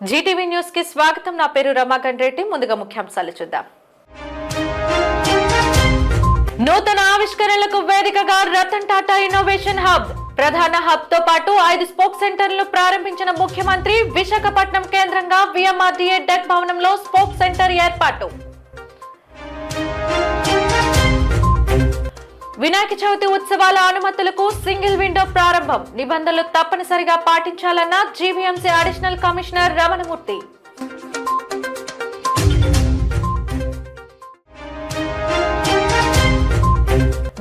Zee TV news కి స్వాగతం. నా పేరు రమాకాంత్ రెడ్డి. ముందుగా ముఖ్యాంశాలు చూద్దాం. నూతన ఆవిష్కరణలకు వేదికగా రతన్ టాటా ఇన్నోవేషన్ హబ్. ప్రధాన హబ్ తో పాటు 5 స్పోక్ సెంటర్లను ప్రారంభించిన ముఖ్యమంత్రి. విశాఖపట్నం కేంద్రంగా విఎంఆర్డీఏ డెక్ భవనంలో స్పోక్ సెంటర్ ఏర్పాటు. వినాయక చవితి ఉత్సవాల అనుమతులకు సింగిల్ విండో ప్రారంభం. నిబంధనలు తప్పనిసరిగా పాటించాలన్న జీవీఎంసీ అడిషనల్ కమిషనర్ రమణమూర్తి.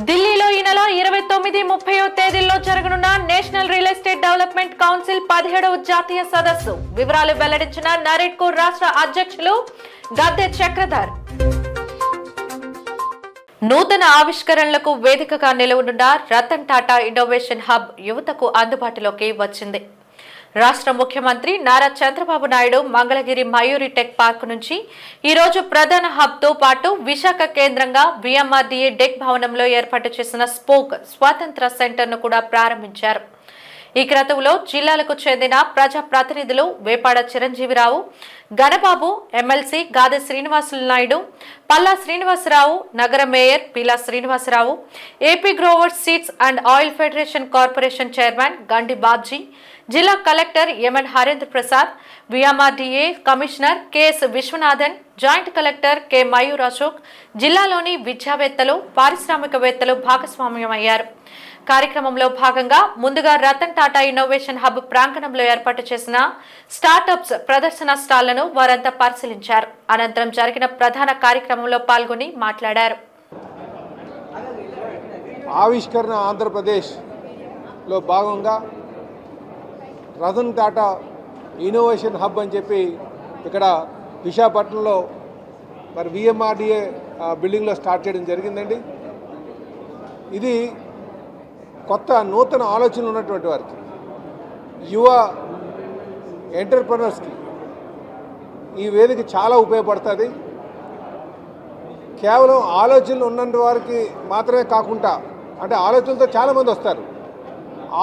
ఢిల్లీలో ఈ నెల 29, 30 తేదీల్లో జరగనున్న national real estate development council 17వ జాతీయ సదస్సు. వివరాలు వెల్లడించిన నరేడ్కో రాష్ట్ర అధ్యక్షులు గద్దె చక్రధర్. నూతన ఆవిష్కరణలకు వేదికగా నిలవనున్న రతన్ టాటా ఇన్నోవేషన్ హబ్ యువతకు అందుబాటులోకి వచ్చింది. రాష్ట్ర ముఖ్యమంత్రి నారా చంద్రబాబు నాయుడు మంగళగిరి మయూరి టెక్ పార్క్ నుంచి ఈ రోజు ప్రధాన హబ్ తో పాటు విశాఖ కేంద్రంగా విఎంఆర్డీఏ డెక్ భవనంలో ఏర్పాటు చేసిన స్పోక్ స్వాతంత్ర సెంటర్ ను కూడా ప్రారంభించారు. ఈ క్రతువులో జిల్లాలకు చెందిన ప్రజా ప్రతినిధులు వేపాడ చిరంజీవిరావు, గణబాబు, ఎమ్మెల్సీ గాదె శ్రీనివాసులు నాయుడు, పల్లా శ్రీనివాసరావు, నగర mayor Peela Srinivasarao, AP growers seeds and oil federation corporation chairman Gandi Babji, జిల్లా collector MN Harendra Prasad, VMRDA commissioner KS Viswanathan, joint collector K Mayur Ashok, జిల్లాలోని విద్యావేత్తలు, పారిశ్రామికవేత్తలు భాగస్వామ్యమయ్యారు. కార్యక్రమంలో భాగంగా ముందుగా రతన్ టాటా ఇన్నోవేషన్ హబ్ ప్రాంగణంలో ఏర్పాటు చేసిన స్టార్టప్స్ ప్రదర్శన స్టాళ్లను వారంతా పరిశీలించారు. అనంతరం జరిగిన ప్రధాన కార్యక్రమంలో పాల్గొని మాట్లాడారు. ఆవిష్కరణ ఆంధ్రప్రదేశ్ లో భాగంగా రతన్ టాటా ఇన్నోవేషన్ హబ్ అని చెప్పి ఇక్కడ విశాఖపట్నంలో మరి విఎంఆర్డీఏ బిల్డింగ్లో స్టార్ట్ చేయడం జరిగిందండి. ఇది కొత్త నూతన ఆలోచనలు ఉన్నటువంటి వారికి, యువ ఎంటర్ప్రెనర్స్కి ఈ వేదిక చాలా ఉపయోగపడుతుంది. కేవలం ఆలోచనలు ఉన్నటువంటి వారికి మాత్రమే కాకుండా, అంటే ఆలోచనలతో చాలామంది వస్తారు,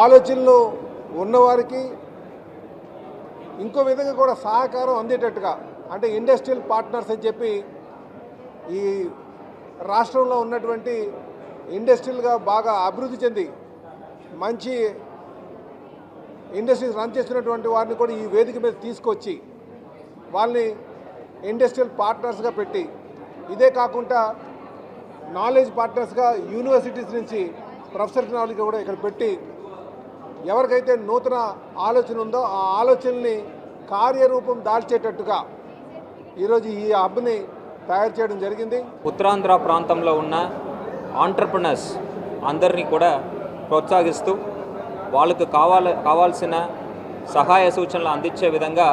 ఆలోచనలు ఉన్నవారికి ఇంకో విధంగా కూడా సహకారం అందేటట్టుగా, అంటే ఇండస్ట్రియల్ పార్ట్నర్స్ అని చెప్పి ఈ రాష్ట్రంలో ఉన్నటువంటి ఇండస్ట్రియల్గా బాగా అభివృద్ధి చెంది మంచి ఇండస్ట్రీస్ రన్ చేస్తున్నటువంటి వారిని కూడా ఈ వేదిక మీద తీసుకొచ్చి వాళ్ళని ఇండస్ట్రియల్ పార్ట్నర్స్గా పెట్టి, ఇదే కాకుండా నాలెడ్జ్ పార్ట్నర్స్గా యూనివర్సిటీస్ నుంచి ప్రొఫెసర్ నాలెడ్జ్ కూడా ఇక్కడ పెట్టి ఎవరికైతే నూతన ఆలోచన ఉందో ఆ ఆలోచనల్ని కార్యరూపం దాల్చేటట్టుగా ఈరోజు ఈ హబ్ని తయారు చేయడం జరిగింది. ఉత్తరాంధ్ర ప్రాంతంలో ఉన్న ఆంటర్ప్రినర్స్ అందరినీ కూడా ప్రోత్సహిస్తూ వాళ్ళకు కావాల్సిన సహాయ సూచనలు అందించే విధంగా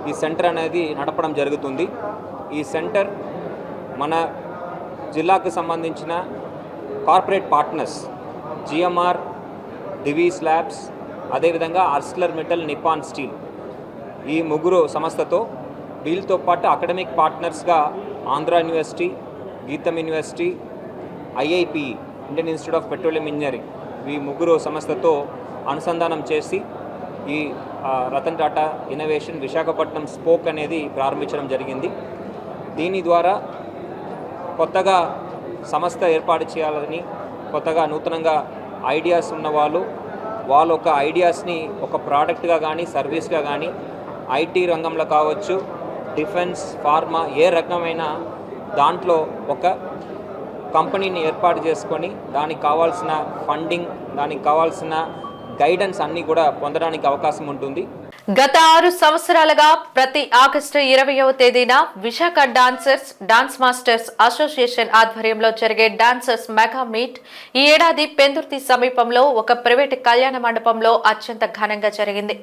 ఈ సెంటర్ అనేది నడపడం జరుగుతుంది. ఈ సెంటర్ మన జిల్లాకు సంబంధించిన corporate partners GMR, Divi's labs, అదేవిధంగా ఆర్సిలర్ మెటల్, నిప్పాన్ స్టీల్, ఈ ముగ్గురు సంస్థతో, వీళ్ళతో పాటు అకాడమిక్ పార్ట్నర్స్గా ఆంధ్ర యూనివర్సిటీ, గీతం university, IIP Indian institute of petroleum engineering, ఈ ముగ్గురు సంస్థతో అనుసంధానం చేసి ఈ రతన్ టాటా ఇన్నోవేషన్ విశాఖపట్నం స్పోక్ అనేది ప్రారంభించడం జరిగింది. దీని ద్వారా కొత్తగా సంస్థ ఏర్పాటు చేయాలని, కొత్తగా నూతనంగా ఐడియాస్ ఉన్న వాళ్ళ ఒక ఐడియాస్ని ఒక ప్రోడక్ట్గా కానీ సర్వీస్గా కానీ ఐటీ రంగంలో కావచ్చు, డిఫెన్స్, ఫార్మా, ఏ రకమైన దాంట్లో ఒక కంపెనీని ఏర్పాటు చేసుకొని దానికి కావాల్సిన ఫండింగ్, దానికి కావాల్సిన గైడెన్స్ అన్నీ కూడా పొందడానికి అవకాశం ఉంటుంది. గత 6 సంవత్సరాలుగా ప్రతి ఆగస్టు 20వ తేదీన విశాఖ డాన్స్ మాస్టర్స్ అసోసియేషన్ ఆధ్వర్యంలో జరిగే డాన్సర్స్ మెగా మీట్ ఈ ఏడాది పెందుర్తి సమీపంలో ఒక ప్రైవేటు కళ్యాణ మండపంలో అత్యంత ఘనంగా జరిగింది.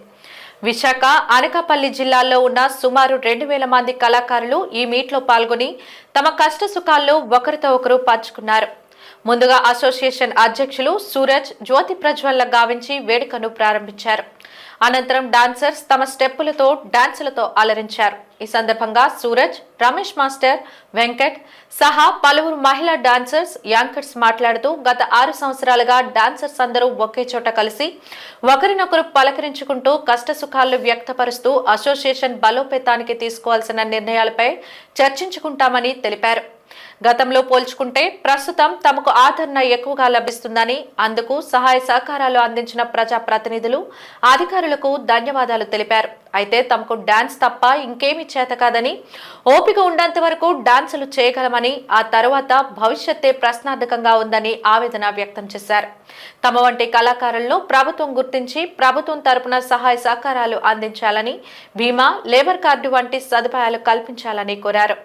విశాఖ, అనకాపల్లి జిల్లాల్లో ఉన్న సుమారు 2000 మంది కళాకారులు ఈ మీట్లో పాల్గొని తమ కష్ట సుఖాల్లో ఒకరితో ఒకరు పంచుకున్నారు. ముందుగా అసోసియేషన్ అధ్యక్షులు సూరజ్ జ్యోతి ప్రజ్వల్ల గావించి వేడుకను ప్రారంభించారు. అనంతరం డాన్సర్స్ తమ స్టెప్పులతో డాన్సులతో అలరించారు. ఈ సందర్భంగా సూరజ్, రమేష్ మాస్టర్, వెంకట్ సహా పలువురు మహిళా డాన్సర్స్, యాంకర్స్ మాట్లాడుతూ గత 6 సంవత్సరాలుగా డాన్సర్స్ అందరూ ఒకే చోట కలిసి ఒకరినొకరు పలకరించుకుంటూ కష్టసుఖాలను వ్యక్తపరుస్తూ అసోసియేషన్ బలోపేతానికి తీసుకోవాల్సిన నిర్ణయాలపై చర్చించుకుంటామని తెలిపారు. గతంలో పోల్చుకుంటే ప్రస్తుతం తమకు ఆదరణ ఎక్కువగా లభిస్తుందని, అందుకు సహాయ సహకారాలు అందించిన ప్రజా ప్రతినిధులు, అధికారులకు ధన్యవాదాలు తెలిపారు. అయితే తమకు డాన్స్ తప్ప ఇంకేమీ చేత కాదని, ఓపిక ఉన్నంత వరకు డాన్సులు చేయగలమని, ఆ తరువాత భవిష్యత్తే ప్రశ్నార్థకంగా ఉందని ఆవేదన వ్యక్తం చేశారు. తమ వంటి కళాకారులను ప్రభుత్వం గుర్తించి ప్రభుత్వం తరపున సహాయ సహకారాలు అందించాలని, బీమా, లేబర్ కార్డు వంటి సదుపాయాలు కల్పించాలని కోరారు.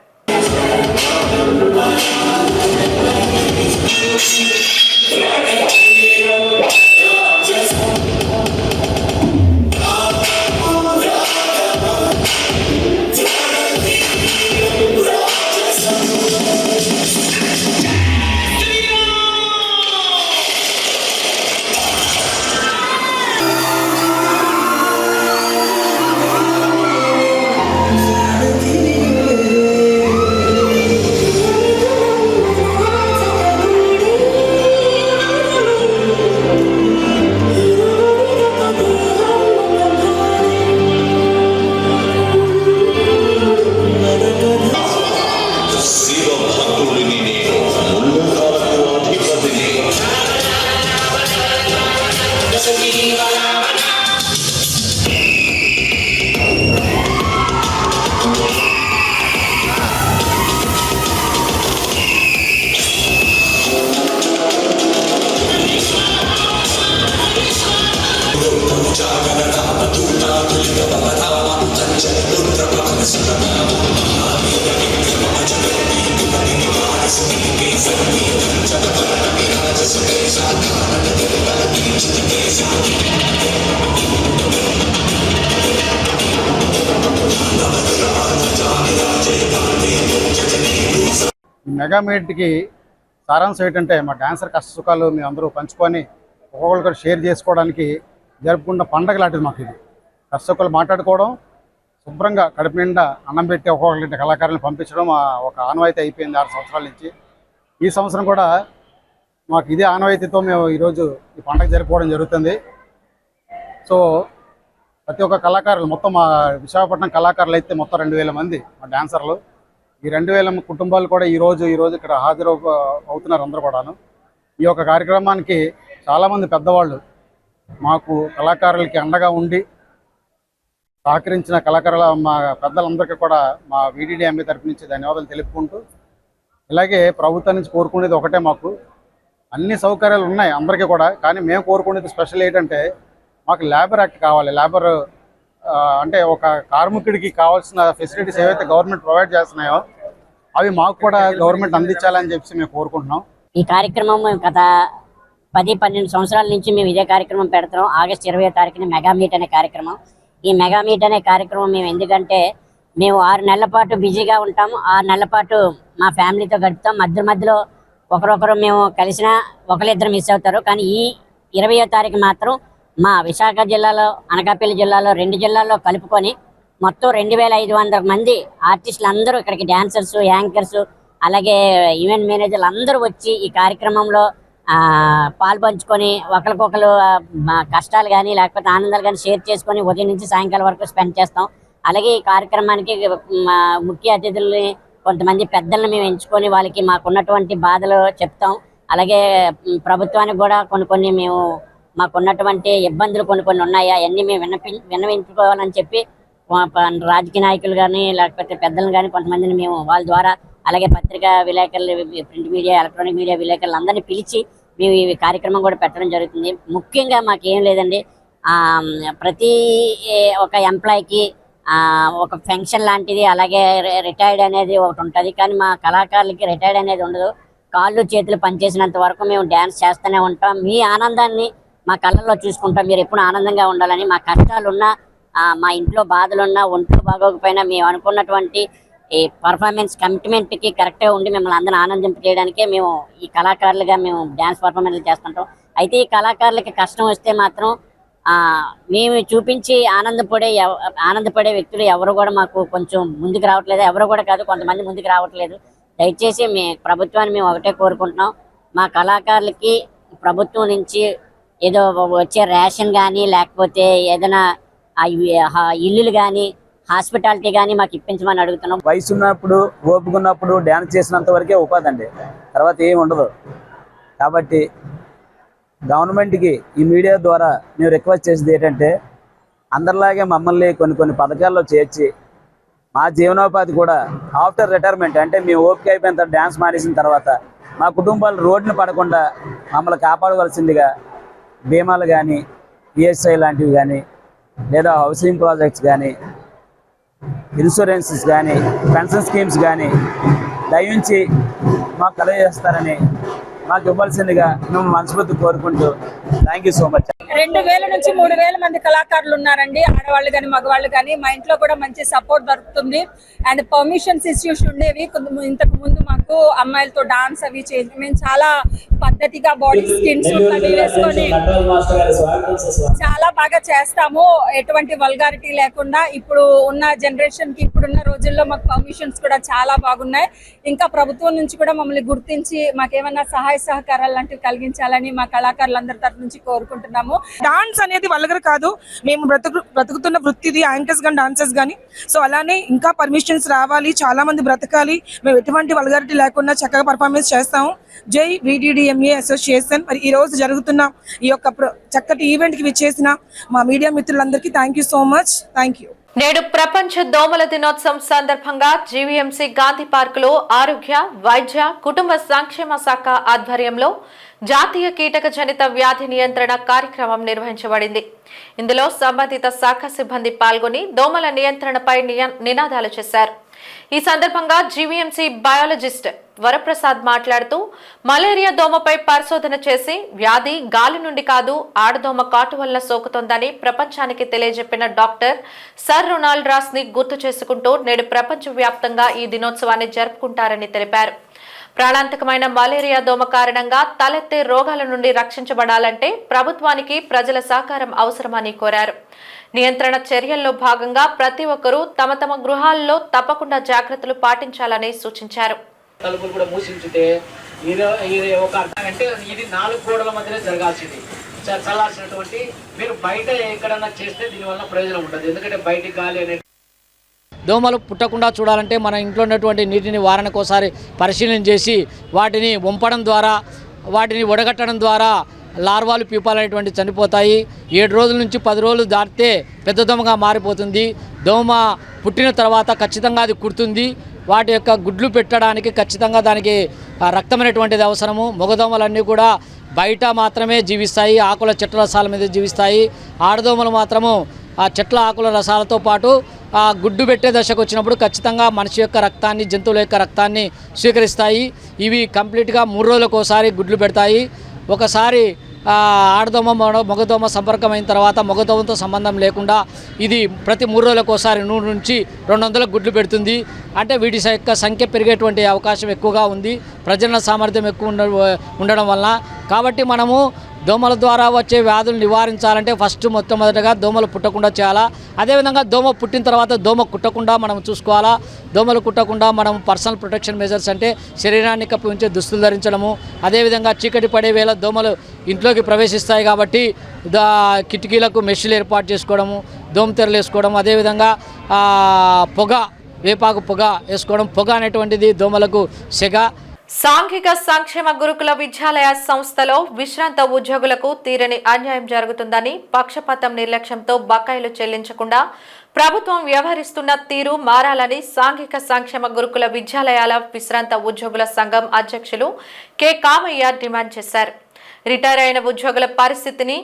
మెగా మీట్కి సారాంశం ఏంటంటే, మా డాన్సర్ కష్ట సుఖాలు మేము అందరూ పంచుకొని ఒక్కొక్కరు షేర్ చేసుకోవడానికి జరుపుకున్న పండగ లాంటిది మాకు ఇది. కష్ట సుఖాలు మాట్లాడుకోవడం, శుభ్రంగా కడుపు నిండా అన్నం పెట్టి ఒక్కొక్కరి కళాకారులను పంపించడం ఒక ఆనవాయితీ అయిపోయింది 6 సంవత్సరాల నుంచి. ఈ సంవత్సరం కూడా మాకు ఇదే ఆనవాయితీతో మేము ఈరోజు ఈ పండగ జరుపుకోవడం జరుగుతుంది. సో ప్రతి ఒక్క కళాకారులు, మొత్తం మా విశాఖపట్నం కళాకారులు అయితే మొత్తం 2000 మంది మా డాన్సర్లు. ఈ 2000 కుటుంబాలు కూడా ఈరోజు ఇక్కడ హాజరు అవుతున్నారు అందరూ కూడాను. ఈ యొక్క కార్యక్రమానికి చాలామంది పెద్దవాళ్ళు మాకు కళాకారులకి అండగా ఉండి సహకరించిన కళాకారుల మా పెద్దలందరికీ కూడా మా VDDMA తరపు నుంచి ధన్యవాదాలు తెలుపుకుంటూ, ఇలాగే ప్రభుత్వం నుంచి కోరుకునేది ఒకటే, మాకు అన్ని సౌకర్యాలు ఉన్నాయి అందరికీ కూడా, కానీ మేము కోరుకునేది స్పెషల్ ఏంటంటే మాకు లేబర్ యాక్ట్ కావాలి. లేబర్ అంటే ఒక కార్మికుడికి కావాల్సిన ఫెసిలిటీస్ ఏవైతే గవర్నమెంట్ ప్రొవైడ్ చేస్తున్నాయో అవి మాకు కూడా గవర్నమెంట్ అందించాలని చెప్పి మేము కోరుకుంటున్నాం. ఈ కార్యక్రమం గత 10-12 సంవత్సరాల నుంచి మేము ఇదే కార్యక్రమం పెడతాం. ఆగస్టు 20వ తారీఖున మెగా మీట్ అనే కార్యక్రమం. ఈ మెగా మీట్ అనే కార్యక్రమం మేము ఎందుకంటే మేము 6 నెలల పాటు బిజీగా ఉంటాము. 6 నెలల పాటు మా ఫ్యామిలీతో గడుపుతాం. మధ్యలో ఒకరొకరు మేము కలిసినా ఒకరిద్దరు మిస్ అవుతారు. కానీ ఈ 20వ తారీఖు మాత్రం మా విశాఖ జిల్లాలో, అనకాపల్లి జిల్లాలో 2 జిల్లాల్లో కలుపుకొని మొత్తం 2500 మంది ఆర్టిస్టులు అందరూ ఇక్కడికి, డాన్సర్స్, యాంకర్స్, అలాగే ఈవెంట్ మేనేజర్లు అందరూ వచ్చి ఈ కార్యక్రమంలో పాల్పంచుకొని ఒకరికొకరు కష్టాలు కానీ లేకపోతే ఆనందాలు కానీ షేర్ చేసుకొని ఉదయం నుంచి సాయంకాలం వరకు స్పెండ్ చేస్తాం. అలాగే ఈ కార్యక్రమానికి ముఖ్య అతిథుల్ని, కొంతమంది పెద్దలను మేము ఎంచుకొని వాళ్ళకి మాకున్నటువంటి బాధలు చెప్తాం. అలాగే ప్రభుత్వానికి కూడా కొన్ని మేము మాకున్నటువంటి ఇబ్బందులు కొన్ని ఉన్నాయి, అవన్నీ మేము విన్నవించుకోవాలని చెప్పి రాజకీయ నాయకులు కానీ లేకపోతే పెద్దలను కానీ కొంతమందిని మేము వాళ్ళ ద్వారా, అలాగే పత్రికా విలేకరులు, ప్రింట్ మీడియా, ఎలక్ట్రానిక్ మీడియా విలేకరులు అందరినీ పిలిచి మేము ఈ కార్యక్రమం కూడా పెట్టడం జరుగుతుంది. ముఖ్యంగా మాకేం లేదండి, ప్రతి ఒక ఎంప్లాయీకి ఒక ఫంక్షన్ లాంటిది, అలాగే రిటైర్డ్ అనేది ఒకటి ఉంటుంది. కానీ మా కళాకారులకి రిటైర్డ్ అనేది ఉండదు. కాళ్ళు చేతులు పనిచేసినంత వరకు మేము డ్యాన్స్ చేస్తూనే ఉంటాం. మీ ఆనందాన్ని మా కళ్ళల్లో చూసుకుంటాం. మీరు ఎప్పుడు ఆనందంగా ఉండాలని, మా కష్టాలున్నా, మా ఇంట్లో బాధలున్నా, ఒంట్లో బాగోకపోయినా మేము అనుకున్నటువంటి ఈ పర్ఫార్మెన్స్ కమిట్మెంట్కి కరెక్ట్గా ఉండి మిమ్మల్ని అందరిని ఆనందింపజేయడానికే మేము ఈ కళాకారులుగా మేము డ్యాన్స్ పర్ఫార్మెన్స్లు చేస్తుంటాం. అయితే ఈ కళాకారులకి కష్టం వస్తే మాత్రం మేము చూపించి ఆనందపడే వ్యక్తులు ఎవరు కూడా మాకు కొంచెం ముందుకు రావట్లేదు. ఎవరు కూడా కాదు, కొంతమంది ముందుకు రావట్లేదు. దయచేసి ప్రభుత్వాన్ని మేము ఒకటే కోరుకుంటున్నాం, మా కళాకారులకి ప్రభుత్వం నుంచి ఏదో వచ్చే రేషన్ కానీ లేకపోతే ఏదైనా ఇల్లులు కానీ హాస్పిటాలిటీ కానీ మాకు ఇప్పించమని అడుగుతున్నాం. వయసు ఉన్నప్పుడు ఓపిక ఉన్నప్పుడు డ్యాన్స్ చేసినంత వరకే ఉపాధి అండి, తర్వాత ఏమి ఉండదు. కాబట్టి గవర్నమెంట్కి ఈ మీడియా ద్వారా మేము రిక్వెస్ట్ చేసేది ఏంటంటే అందరిలాగే మమ్మల్ని కొన్ని పథకాల్లో చేర్చి మా జీవనోపాధి కూడా ఆఫ్టర్ రిటైర్మెంట్ అంటే మేము ఓపిక అయిపోయిన తర్వాత డ్యాన్స్ మానేసిన తర్వాత మా కుటుంబాలు రోడ్డున పడకుండా మమ్మల్ని కాపాడవలసిందిగా బీమాలు కానీ ఈఎస్ఐ లాంటివి కానీ లేదా హౌసింగ్ ప్రాజెక్ట్స్ కానీ ఇన్సూరెన్సెస్ కానీ పెన్షన్ స్కీమ్స్ కానీ దయించి మాకు కలగజేస్తారని మాకు ఇవ్వాల్సిందిగా మేము మనస్ఫూర్తి కోరుకుంటూ థ్యాంక్ యూ సో మచ్. 2000 నుంచి 3000 మంది కళాకారులు ఉన్నారండి, ఆడవాళ్ళు కానీ మగవాళ్ళు కానీ. మా ఇంట్లో కూడా మంచి సపోర్ట్ దొరుకుతుంది. అండ్ పర్మిషన్స్ ఇష్యూస్ ఉండేవి ఇంతకు ముందు మాకు, అమ్మాయిలతో డాన్స్ అవి చేసి మేము చాలా పద్ధతిగా బాడీ స్కిన్స్ అవి వేసుకొని చాలా బాగా చేస్తాము, ఎటువంటి వల్గారిటీ లేకుండా. ఇప్పుడు ఉన్న జనరేషన్ కి, ఇప్పుడున్న రోజుల్లో మాకు పర్మిషన్స్ కూడా చాలా బాగున్నాయి. ఇంకా ప్రభుత్వం నుంచి కూడా మమ్మల్ని గుర్తించి మాకేమన్నా సహాయ సహకారాలు లాంటివి కలిగించాలని మా కళాకారులందరి తరఫు నుంచి కోరుకుంటున్నాము. డాన్స్ అనేది వల్గర్ కాదు, మేము బ్రతుకుతున్న వృత్తిది, యాంకర్స్ కానీ డాన్సర్స్ కానీ. సో అలానే ఇంకా పర్మిషన్స్ రావాలి, చాలా మంది బ్రతకాలి, మేము ఎటువంటి వల్గారిటీ లేకుండా చక్కగా పర్ఫార్మెన్స్ చేస్తాము. జై VDDMA అసోసియేషన్. మరి ఈ రోజు జరుగుతున్న ఈ యొక్క చక్కటి ఈవెంట్ కి విచ్చేసిన మా మీడియా మిత్రులందరికీ thank you so much. Thank you. నేడు ప్రపంచ దోమల దినోత్సవం సందర్భంగా జీవీఎంసీ గాంధీ పార్కులో ఆరోగ్య, వైద్య, కుటుంబ సంక్షేమ శాఖ ఆధ్వర్యంలో జాతీయ కీటక జనిత వ్యాధి నియంత్రణ కార్యక్రమం నిర్వహించబడింది. ఇందులో సంబంధిత శాఖ సిబ్బంది పాల్గొని దోమల నియంత్రణపై నినాదాలు చేశారు. ఈ సందర్భంగా జీవీఎంసీ బయాలజిస్ట్ వరప్రసాద్ మాట్లాడుతూ మలేరియా దోమపై పరిశోధన చేసి వ్యాధి గాలి నుండి కాదు ఆడదోమ కాటు వల్ల సోకుతోందని ప్రపంచానికి తెలియజెప్పిన డాక్టర్ సర్ రొనాల్డ్ రాస్ ని గుర్తు చేసుకుంటూ నేడు ప్రపంచవ్యాప్తంగా ఈ దినోత్సవాన్ని జరుపుకుంటారని తెలిపారు. ప్రాణాంతకమైన మలేరియా దోమ కారణంగా తలెత్తే రోగాల నుండి రక్షించబడాలంటే ప్రభుత్వానికి ప్రజల సహకారం అవసరమని కోరారు. నియంత్రణ చర్యల్లో భాగంగా ప్రతి ఒక్కరూ తమ తమ గృహాల్లో తప్పకుండా జాగ్రత్తలు పాటించాలని సూచించారు. తలుపులు కూడా మూసించితే ఇది ఒక అర్థం అంటే ఇది 4 గోడల మధ్యనే జరగాల్సింది, చల్లాల్సినటువంటి. మీరు బయట ఎక్కడన్నా చేస్తే దీనివల్ల ప్రయోజనం ఉండదు, ఎందుకంటే బయటికి గాలి అనేది. దోమలు పుట్టకుండా చూడాలంటే మన ఇంట్లో ఉన్నటువంటి నీటిని వారానికోసారి పరిశీలన చేసి వాటిని వంపడం ద్వారా, వాటిని వడగట్టడం ద్వారా లార్వాలు పీపాలు అనేటువంటి చనిపోతాయి. 7 రోజుల నుంచి 10 రోజులు దాటితే పెద్ద దోమగా మారిపోతుంది. దోమ పుట్టిన తర్వాత ఖచ్చితంగా అది కుడుతుంది. వాటి యొక్క గుడ్లు పెట్టడానికి ఖచ్చితంగా దానికి రక్తమైనటువంటిది అవసరము. మగదోమలన్నీ కూడా బయట మాత్రమే జీవిస్తాయి, ఆకుల చెట్ల రసాల మీద జీవిస్తాయి. ఆడదోమలు మాత్రము ఆ చెట్ల ఆకుల రసాలతో పాటు ఆ గుడ్డు పెట్టే దశకు వచ్చినప్పుడు ఖచ్చితంగా మనిషి యొక్క రక్తాన్ని, జంతువుల యొక్క రక్తాన్ని స్వీకరిస్తాయి. ఇవి కంప్లీట్గా 3 రోజులకు ఒకసారి గుడ్లు పెడతాయి. ఒకసారి ఆడదోమ మగదోమ సంపర్కమైన తర్వాత మగదోమతో సంబంధం లేకుండా ఇది ప్రతి 3 రోజులకు ఒకసారి 100 నుంచి 200 గుడ్లు పెడుతుంది. అంటే వీటి యొక్క సంఖ్య పెరిగేటువంటి అవకాశం ఎక్కువగా ఉంది, ప్రజల సామర్థ్యం ఎక్కువ ఉండడం వలన. కాబట్టి మనము దోమల ద్వారా వచ్చే వ్యాధులు నివారించాలంటే ఫస్ట్ మొట్టమొదటిగా దోమలు పుట్టకుండా చేయాలా. అదేవిధంగా దోమ పుట్టిన తర్వాత దోమ కుట్టకుండా మనం చూసుకోవాలా. దోమలు కుట్టకుండా మనం పర్సనల్ ప్రొటెక్షన్ మెజర్స్ అంటే శరీరాన్ని కప్పి ఉంచే దుస్తులు ధరించడము. అదేవిధంగా చీకటి పడే వేళ దోమలు ఇంట్లోకి ప్రవేశిస్తాయి కాబట్టి కిటికీలకు మెష్లు ఏర్పాటు చేసుకోవడము, దోమతెరలు వేసుకోవడం. అదేవిధంగా వేపాకు పొగ వేసుకోవడం. పొగ అనేటువంటిది దోమలకు సెగ. సాంఘిక సంక్షేమ గురుకుల విద్యాలయ సంస్థలో విశ్రాంత ఉద్యోగులకు తీరని అన్యాయం జరుగుతుందని, పక్షపాతం నిర్లక్ష్యంతో బకాయిలు చెల్లించకుండా ప్రభుత్వం వ్యవహరిస్తున్న తీరు మారాలని సాంఘిక సంక్షేమ గురుకుల విద్యాలయాల విశ్రాంత ఉద్యోగుల సంఘం అధ్యక్షులు కె కామయ్య డిమాండ్ చేశారు. రిటైర్ అయిన ఉద్యోగుల పరిస్థితిని,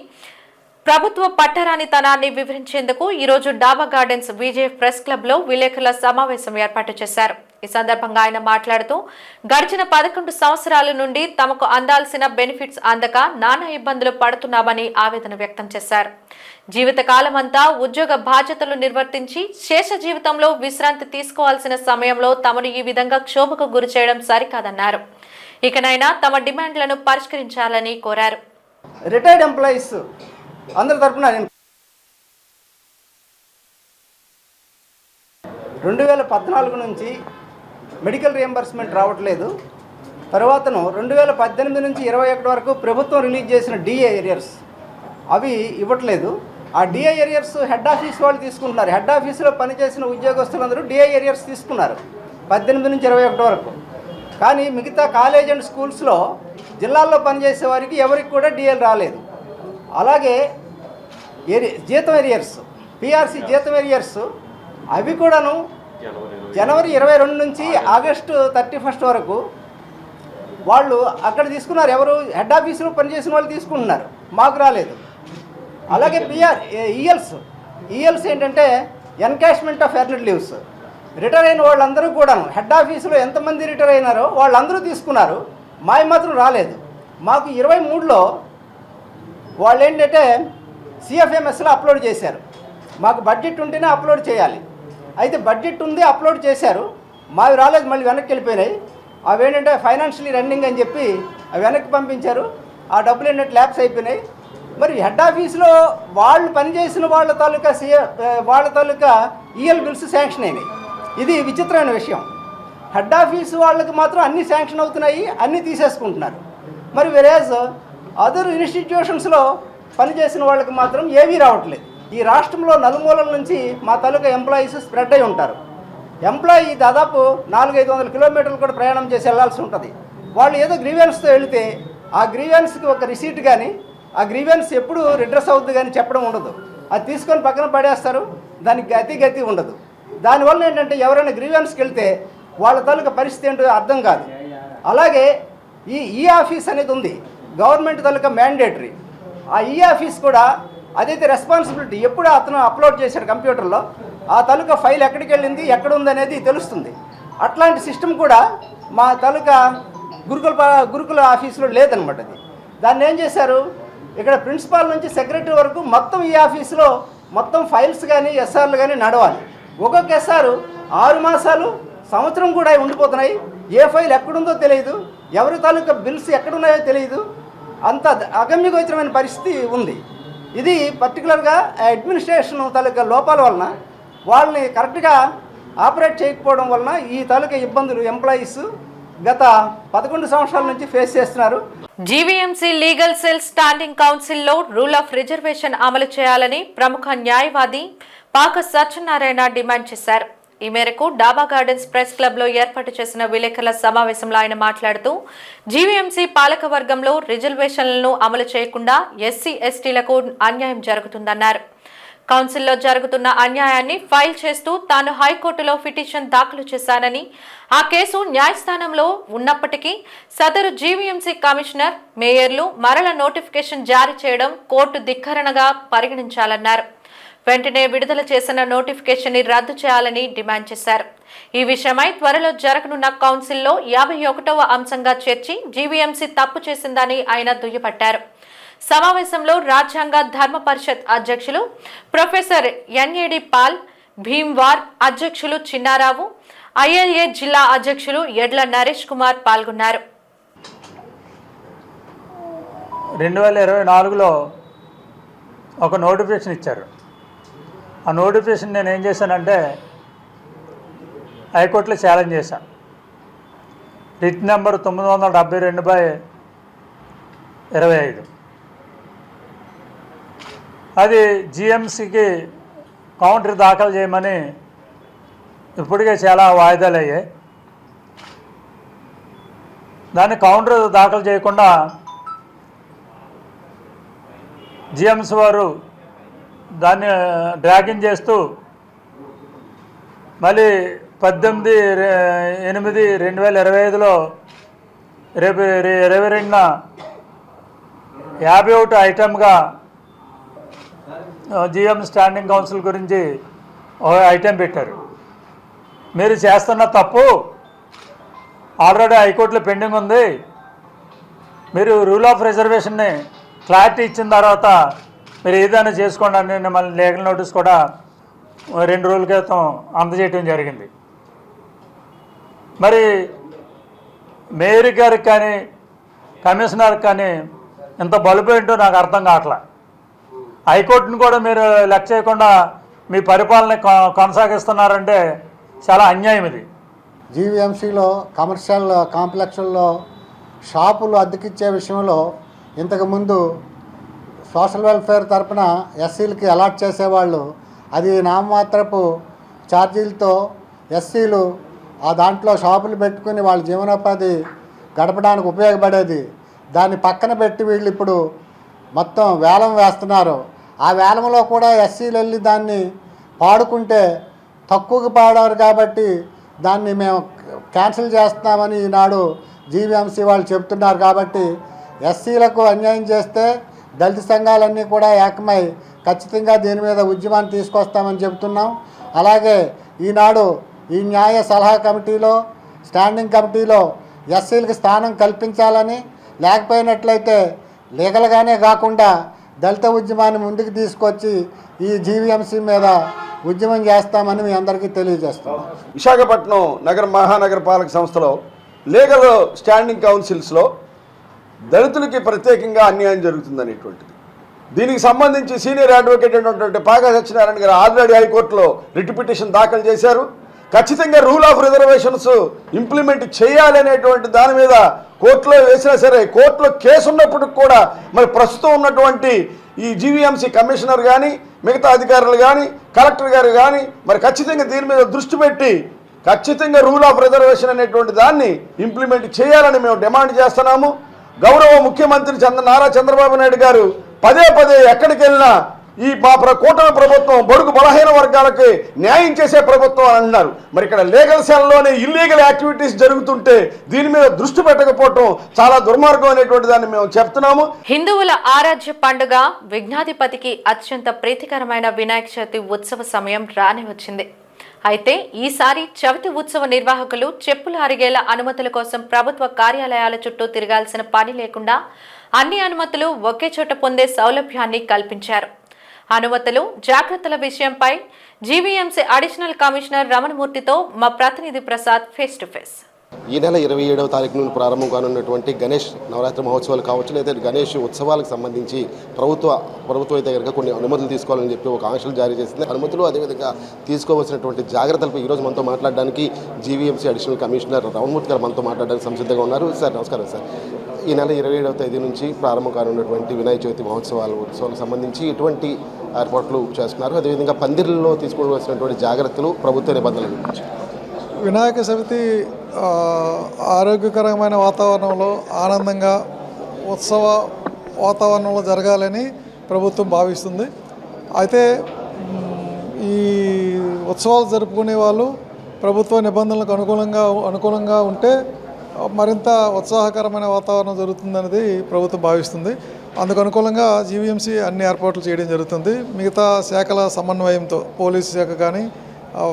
ప్రభుత్వ పట్టరానితనాన్ని వివరించేందుకు ఈరోజు డాబా గార్డెన్స్ విజేఎఫ్ ప్రెస్ క్లబ్లో విలేకరుల సమావేశం ఏర్పాటు చేశారు. ఈ సందర్భంగా ఆయన మాట్లాడుతూ గడిచిన 11 సంవత్సరాల నుండి తమకు అందాల్సిన బెనిఫిట్స్ అందక నానా ఇబ్బందులు పడుతున్నామని ఆవేదన వ్యక్తం చేశారు. జీవితకాలమంతా ఉద్యోగ బాధ్యతలు నిర్వర్తించి శేష జీవితంలో విశ్రాంతి తీసుకోవాల్సిన సమయంలో తమను ఈ విధంగా క్షోభకు గురి చేయడం సరికాదన్నారు. ఇకనైనా తమ డిమాండ్లను పరిష్కరించాలని కోరారు. రిటైర్డ్ ఎంప్లాయీస్ అందరి తరఫున నేను 2014 నుంచి మెడికల్ రియంబర్స్మెంట్ రావట్లేదు. తర్వాతను 2018 నుంచి 21 వరకు ప్రభుత్వం రిలీజ్ చేసిన డిఏ ఏరియర్స్ అవి ఇవ్వట్లేదు. ఆ డిఐ ఏరియర్స్ హెడ్ ఆఫీస్ వాళ్ళు తీసుకుంటున్నారు. హెడ్ ఆఫీసులో పనిచేసిన ఉద్యోగస్తులందరూ డిఐ ఏరియర్స్ తీసుకున్నారు 18 నుంచి 21 వరకు. కానీ మిగతా కాలేజ్ అండ్ స్కూల్స్లో జిల్లాల్లో పనిచేసే వారికి ఎవరికి కూడా డిఏలు రాలేదు. అలాగే జీతం ఏరియర్స్, పిఆర్సీ జీతం ఏరియర్స్ అవి కూడాను జనవరి 22 నుంచి ఆగస్టు 31 వరకు వాళ్ళు అక్కడ తీసుకున్నారు. ఎవరు హెడ్ ఆఫీసులో పనిచేసిన వాళ్ళు తీసుకుంటున్నారు, మాకు రాలేదు. అలాగే ఈఎల్స్ ఏంటంటే encashment of earned leaves, retire అయిన వాళ్ళందరూ కూడాను హెడ్ ఆఫీసులో ఎంతమంది రిటైర్ అయినారో వాళ్ళందరూ తీసుకున్నారు, మావి మాత్రం రాలేదు. మాకు 23లో వాళ్ళు ఏంటంటే సిఎఫ్ఎంఎస్లో అప్లోడ్ చేశారు. మాకు బడ్జెట్ ఉంటేనే అప్లోడ్ చేయాలి. అయితే బడ్జెట్ ఉంది, అప్లోడ్ చేశారు, మావి రాలేదు, మళ్ళీ వెనక్కి వెళ్ళిపోయినాయి. అవి ఏంటంటే ఫైనాన్షియలీ రన్నింగ్ అని చెప్పి అవి వెనక్కి పంపించారు. ఆ డబ్బులు ఏంటంటే ల్యాప్స్ అయిపోయినాయి. మరి హెడ్ ఆఫీస్లో వాళ్ళు పనిచేసిన వాళ్ళ తాలూకా ఈఎల్ బిల్స్ శాంక్షన్ అయినాయి. ఇది విచిత్రమైన విషయం. హెడ్ ఆఫీస్ వాళ్ళకి మాత్రం అన్నీ శాంక్షన్ అవుతున్నాయి, అన్నీ తీసేసుకుంటున్నారు. మరి వెరేజ్ అదర్ ఇన్స్టిట్యూషన్స్లో పనిచేసిన వాళ్ళకి మాత్రం ఏవీ రావట్లేదు. ఈ రాష్ట్రంలో నలుమూలల నుంచి మా తాలూకా ఎంప్లాయీస్ స్ప్రెడ్ అయి ఉంటారు. ఎంప్లాయీ దాదాపు 400-500 కిలోమీటర్లు కూడా ప్రయాణం చేసి వెళ్లాల్సి ఉంటుంది. వాళ్ళు ఏదో గ్రీవెన్స్తో వెళితే ఆ గ్రీవెన్స్కి ఒక రిసీట్ కానీ, ఆ గ్రీవెన్స్ ఎప్పుడు రిడ్రెస్ అవుద్ది కానీ చెప్పడం ఉండదు. అది తీసుకొని పక్కన పడేస్తారు, దానికి గతి ఉండదు. దానివల్ల ఏంటంటే ఎవరైనా గ్రీవెన్స్కి వెళ్తే వాళ్ళ తాలూకా పరిస్థితి ఏంటో అర్థం కాదు. అలాగే ఈ ఆఫీస్ అనేది ఉంది, గవర్నమెంట్ తాలూకా మ్యాండేటరీ. ఆ ఆఫీస్ కూడా అదైతే రెస్పాన్సిబిలిటీ, ఎప్పుడు అతను అప్లోడ్ చేశాడు కంప్యూటర్లో ఆ తాలూకా ఫైల్ ఎక్కడికి వెళ్ళింది, ఎక్కడ ఉందనేది తెలుస్తుంది. అట్లాంటి సిస్టమ్ కూడా మా తాలూకా గురుకుల ఆఫీసులో లేదనమాట. అది దాన్ని ఏం చేశారు, ఇక్కడ ప్రిన్సిపాల్ నుంచి సెక్రటరీ వరకు మొత్తం ఈ ఆఫీసులో మొత్తం ఫైల్స్ కానీ ఎస్ఆర్లు కానీ నడవాలి. ఒక్కొక్క ఎస్ఆర్ 6 మాసాలు, సంవత్సరం కూడా ఉండిపోతున్నాయి. ఏ ఫైల్ ఎక్కడుందో తెలియదు, ఎవరి తాలూకా బిల్స్ ఎక్కడున్నాయో తెలియదు. అంత అగమ్యగోచరమైన పరిస్థితి ఉంది. ఇది పర్టికులర్గా అడ్మినిస్ట్రేషన్ తాలూకా లోపాల వలన, వాళ్ళని కరెక్ట్గా ఆపరేట్ చేయకపోవడం వలన ఈ తాలూకా ఇబ్బందులు ఎంప్లాయీస్ గత 11 సంవత్సరాల నుంచి ఫేస్ చేస్తున్నారు. జీవీఎంసీ లీగల్ సెల్ స్టాండింగ్ కౌన్సిల్లో రూల్ ఆఫ్ రిజర్వేషన్ అమలు చేయాలని ప్రముఖ న్యాయవాది పాక సత్యనారాయణ డిమాండ్ చేశారు. ఈ మేరకు డాబా గార్డెన్స్ ప్రెస్ క్లబ్లో ఏర్పాటు చేసిన విలేకరుల సమావేశంలో ఆయన మాట్లాడుతూ జీవీఎంసీ పాలక వర్గంలో రిజర్వేషన్లను అమలు చేయకుండా ఎస్సీ ఎస్టీలకు అన్యాయం జరుగుతుందన్నారు. కౌన్సిల్లో జరుగుతున్న అన్యాయాన్ని ఫైల్ చేస్తూ తాను హైకోర్టులో పిటిషన్ దాఖలు చేశానని, ఆ కేసు న్యాయస్థానంలో ఉన్నప్పటికీ సదరు జీవీఎంసీ కమిషనర్, మేయర్లు మరల నోటిఫికేషన్ జారీ చేయడం కోర్టు ధిక్కరణగా పరిగణించాలన్నారు. వెంటనే విడుదల చేసిన నోటిఫికేషన్ ని రద్దు చేయాలని డిమాండ్ చేశారు. ఈ విషయమై త్వరలో జరగనున్న కౌన్సిల్లో 51వ అంశంగా చేర్చి జీవీఎంసీ తప్పు చేసిందని ఆయన దుయ్యబట్టారు. సమావేశంలో రాజ్యాంగ ధర్మ పరిషత్ అధ్యక్షులు ప్రొఫెసర్ ఎన్ఏడి పాల్, భీమ్వార్ అధ్యక్షులు చిన్నారావు, ఐఎల్ఏ జిల్లా అధ్యక్షులు ఎడ్ల నరేష్ కుమార్ పాల్గొన్నారు. 2024లో ఒక నోటిఫికేషన్ ఇచ్చారు. ఆ నోటిఫికేషన్ నేను ఏం చేశానంటే హైకోర్టులో ఛాలెంజ్ చేశాను. Writ number 972/25. అది జిఎంసీకి కౌంటర్ దాఖలు చేయమని ఇప్పటికే చాలా వాయిదాలు అయ్యాయి. దాన్ని కౌంటర్ దాఖలు చేయకుండా జిఎంసీ వారు దాన్ని డ్రాగింగ్ చేస్తూ మళ్ళీ 18/8/2025లో రేపు 22న 51 ఐటమ్గా జిఎం స్టాండింగ్ కౌన్సిల్ గురించి ఒక ఐటెం పెట్టారు. మీరు చేస్తున్న తప్పు ఆల్రెడీ హైకోర్టులో పెండింగ్ ఉంది, మీరు రూల్ ఆఫ్ రిజర్వేషన్ని క్లారిటీ ఇచ్చిన తర్వాత మీరు ఏదైనా చేసుకోండి అని మళ్ళీ లీగల్ నోటీస్ కూడా 2 రోజుల క్రితం అందజేయటం జరిగింది. మరి మేయర్ గారికి కానీ కమిషనర్కి కానీ ఇంత బలుపు ఏంటో నాకు అర్థం కావట్లా. హైకోర్టును కూడా మీరు లెక్క చేయకుండా మీ పరిపాలన కొనసాగిస్తున్నారంటే చాలా అన్యాయం ఇది. జీవీఎంసీలో కమర్షియల్ కాంప్లెక్స్ల్లో షాపులు అద్దెకిచ్చే విషయంలో ఇంతకుముందు సోషల్ వెల్ఫేర్ తరపున ఎస్సీలకి అలాట్ చేసేవాళ్ళు. అది నామమాత్రపు ఛార్జీలతో ఎస్సీలు ఆ దాంట్లో షాపులు పెట్టుకుని వాళ్ళ జీవనోపాధి గడపడానికి ఉపయోగపడేది. దాన్ని పక్కన పెట్టి వీళ్ళు ఇప్పుడు మొత్తం వేలం వేస్తున్నారు. ఆ వేలంలో కూడా ఎస్సీలు వెళ్ళి దాన్ని పాడుకుంటే తక్కువకి పాడారు కాబట్టి దాన్ని మేము క్యాన్సిల్ చేస్తున్నామని ఈనాడు జీవీఎంసీ వాళ్ళు చెప్తున్నారు. కాబట్టి ఎస్సీలకు అన్యాయం చేస్తే దళిత సంఘాలన్నీ కూడా ఏకమై ఖచ్చితంగా దీని మీద ఉద్యమాన్ని తీసుకొస్తామని చెబుతున్నాం. అలాగే ఈనాడు ఈ న్యాయ సలహా కమిటీలో స్టాండింగ్ కమిటీలో ఎస్సీలకు స్థానం కల్పించాలని, లేకపోయినట్లయితే లీగల్గానే కాకుండా దళిత ఉద్యమాన్ని ముందుకు తీసుకొచ్చి ఈ జీవీఎంసీ మీద ఉద్యమం చేస్తామని మీ అందరికీ తెలియజేస్తాం. విశాఖపట్నం మహానగర పాలక సంస్థలో లీగల్ స్టాండింగ్ కౌన్సిల్స్లో దళితులకి ప్రత్యేకంగా అన్యాయం జరుగుతుందనేటువంటిది, దీనికి సంబంధించి సీనియర్ అడ్వకేట్ అయినటువంటి పాగా సత్యనారాయణ గారు ఆల్రెడీ హైకోర్టులో రిట్ పిటిషన్ దాఖలు చేశారు. ఖచ్చితంగా రూల్ ఆఫ్ రిజర్వేషన్స్ ఇంప్లిమెంట్ చేయాలనేటువంటి దాని మీద కోర్టులో వేసినా సరే, కోర్టులో కేసు ఉన్నప్పుడు కూడా మరి ప్రస్తుతం ఉన్నటువంటి ఈ జీవీఎంసీ కమిషనర్ కానీ మిగతా అధికారులు కానీ కలెక్టర్ గారు కానీ మరి ఖచ్చితంగా దీని మీద దృష్టి పెట్టి ఖచ్చితంగా రూల్ ఆఫ్ రిజర్వేషన్ అనేటువంటి దాన్ని ఇంప్లిమెంట్ చేయాలని మేము డిమాండ్ చేస్తున్నాము. గౌరవ ముఖ్యమంత్రి నారా చంద్రబాబు నాయుడు గారు పదే ఎక్కడికి వెళ్ళినా ఈ కూటమి ప్రభుత్వం బడుగు బలహీన వర్గాలకి న్యాయం చేసే ప్రభుత్వం అని అంటున్నారు. మరి ఇక్కడ లీగల్ సెల్లోనే ఇల్లీగల్ యాక్టివిటీస్ జరుగుతుంటే దీని మీద దృష్టి పెట్టకపోవటం చాలా దుర్మార్గం అనేటువంటి దాన్ని మేము చెప్తున్నాము. హిందువుల ఆరాధ్య పండుగ విఘ్నాధిపతికి అత్యంత ప్రీతికరమైన వినాయక చవితి ఉత్సవ సమయం రానే వచ్చింది. అయితే ఈసారి చవితి ఉత్సవ నిర్వాహకులు చెప్పులు అరిగేలా అనుమతుల కోసం ప్రభుత్వ కార్యాలయాల చుట్టూ తిరగాల్సిన పని లేకుండా అన్ని అనుమతులు ఒకే చోట పొందే సౌలభ్యాన్ని కల్పించారు. అనుమతులు జాగ్రత్తల విషయంపై జీవీఎంసీ అడిషనల్ కమిషనర్ రమణమూర్తితో మా ప్రతినిధి ప్రసాద్ ఫేస్ టు ఫేస్. ఈ నెల 27వ తారీఖు నుండి ప్రారంభం కానున్నటువంటి గణేష్ నవరాత్రి మహోత్సవాలు కావచ్చు, లేదా గణేష్ ఉత్సవాలకు సంబంధించి ప్రభుత్వం అయితే కనుక కొన్ని అనుమతులు తీసుకోవాలని చెప్పి ఒక ఆంక్షలు జారీ చేసింది. అనుమతులు అదేవిధంగా తీసుకోవాల్సినటువంటి జాగ్రత్తలపై ఈరోజు మనతో మాట్లాడడానికి జీవీఎంసీ అడిషనల్ కమిషనర్ రమణమూర్తి గారు మనతో మాట్లాడడానికి సంసిద్ధంగా ఉన్నారు. సార్ నమస్కారం సార్. ఈ నెల 27వ తేదీ నుంచి ప్రారంభం కానున్నటువంటి వినాయక చవితి ఉత్సవాలకు సంబంధించి ఎటువంటి ఏర్పాట్లు చేస్తున్నారు, అదేవిధంగా పందిర్లలో తీసుకోవాల్సినటువంటి జాగ్రత్తలు, ప్రభుత్వ నిబంధనలు? వినాయక చవితి ఆరోగ్యకరమైన వాతావరణంలో ఆనందంగా ఉత్సవ వాతావరణంలో జరగాలని ప్రభుత్వం భావిస్తుంది. అయితే ఈ ఉత్సవాలు జరుపుకునే వాళ్ళు ప్రభుత్వ నిబంధనలకు అనుకూలంగా ఉంటే మరింత ఉత్సాహకరమైన వాతావరణం జరుగుతుందనేది ప్రభుత్వం భావిస్తుంది. అందుకు అనుకూలంగా జీవీఎంసీ అన్ని ఏర్పాట్లు చేయడం జరుగుతుంది. మిగతా శాఖల సమన్వయంతో పోలీసు శాఖ కానీ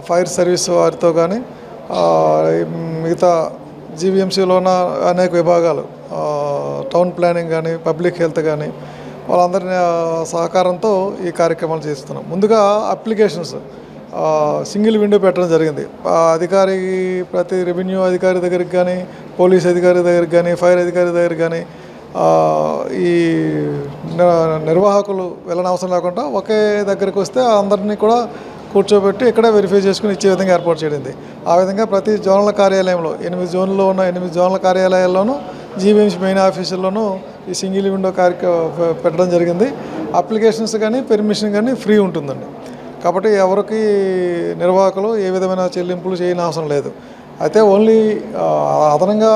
ఫైర్ సర్వీస్ వారితో కానీ మిగతా జీవీఎంసీలో ఉన్న అనేక విభాగాలు టౌన్ ప్లానింగ్ కానీ పబ్లిక్ హెల్త్ కానీ వాళ్ళందరి సహకారంతో ఈ కార్యక్రమాలు చేస్తున్నాం. ముందుగా అప్లికేషన్స్ సింగిల్ విండో పెట్టడం జరిగింది. ప్రతి రెవెన్యూ అధికారి దగ్గరికి కానీ పోలీస్ అధికారి దగ్గరికి కానీ ఫైర్ అధికారి దగ్గరికి కానీ ఈ నిర్వాహకులు వెళ్ళనవసరం లేకుండా ఒకే దగ్గరికి వస్తే అందరినీ కూడా కూర్చోబెట్టి ఇక్కడే వెరిఫై చేసుకుని ఇచ్చే విధంగా ఏర్పాటు చేయడింది. ఆ విధంగా ప్రతి జోనల్ కార్యాలయంలో 8 జోన్లలో ఉన్న 8 జోనల్ కార్యాలయాల్లోనూ జీవీఎంసీ మెయిన్ ఆఫీసుల్లోనూ ఈ సింగిల్ విండో పెట్టడం జరిగింది. అప్లికేషన్స్ కానీ పర్మిషన్ కానీ ఫ్రీ ఉంటుందండి. కాబట్టి ఎవరికి నిర్వాహకులు ఏ విధమైన చెల్లింపులు చేయని అవసరం లేదు. అయితే ఓన్లీ అదనంగా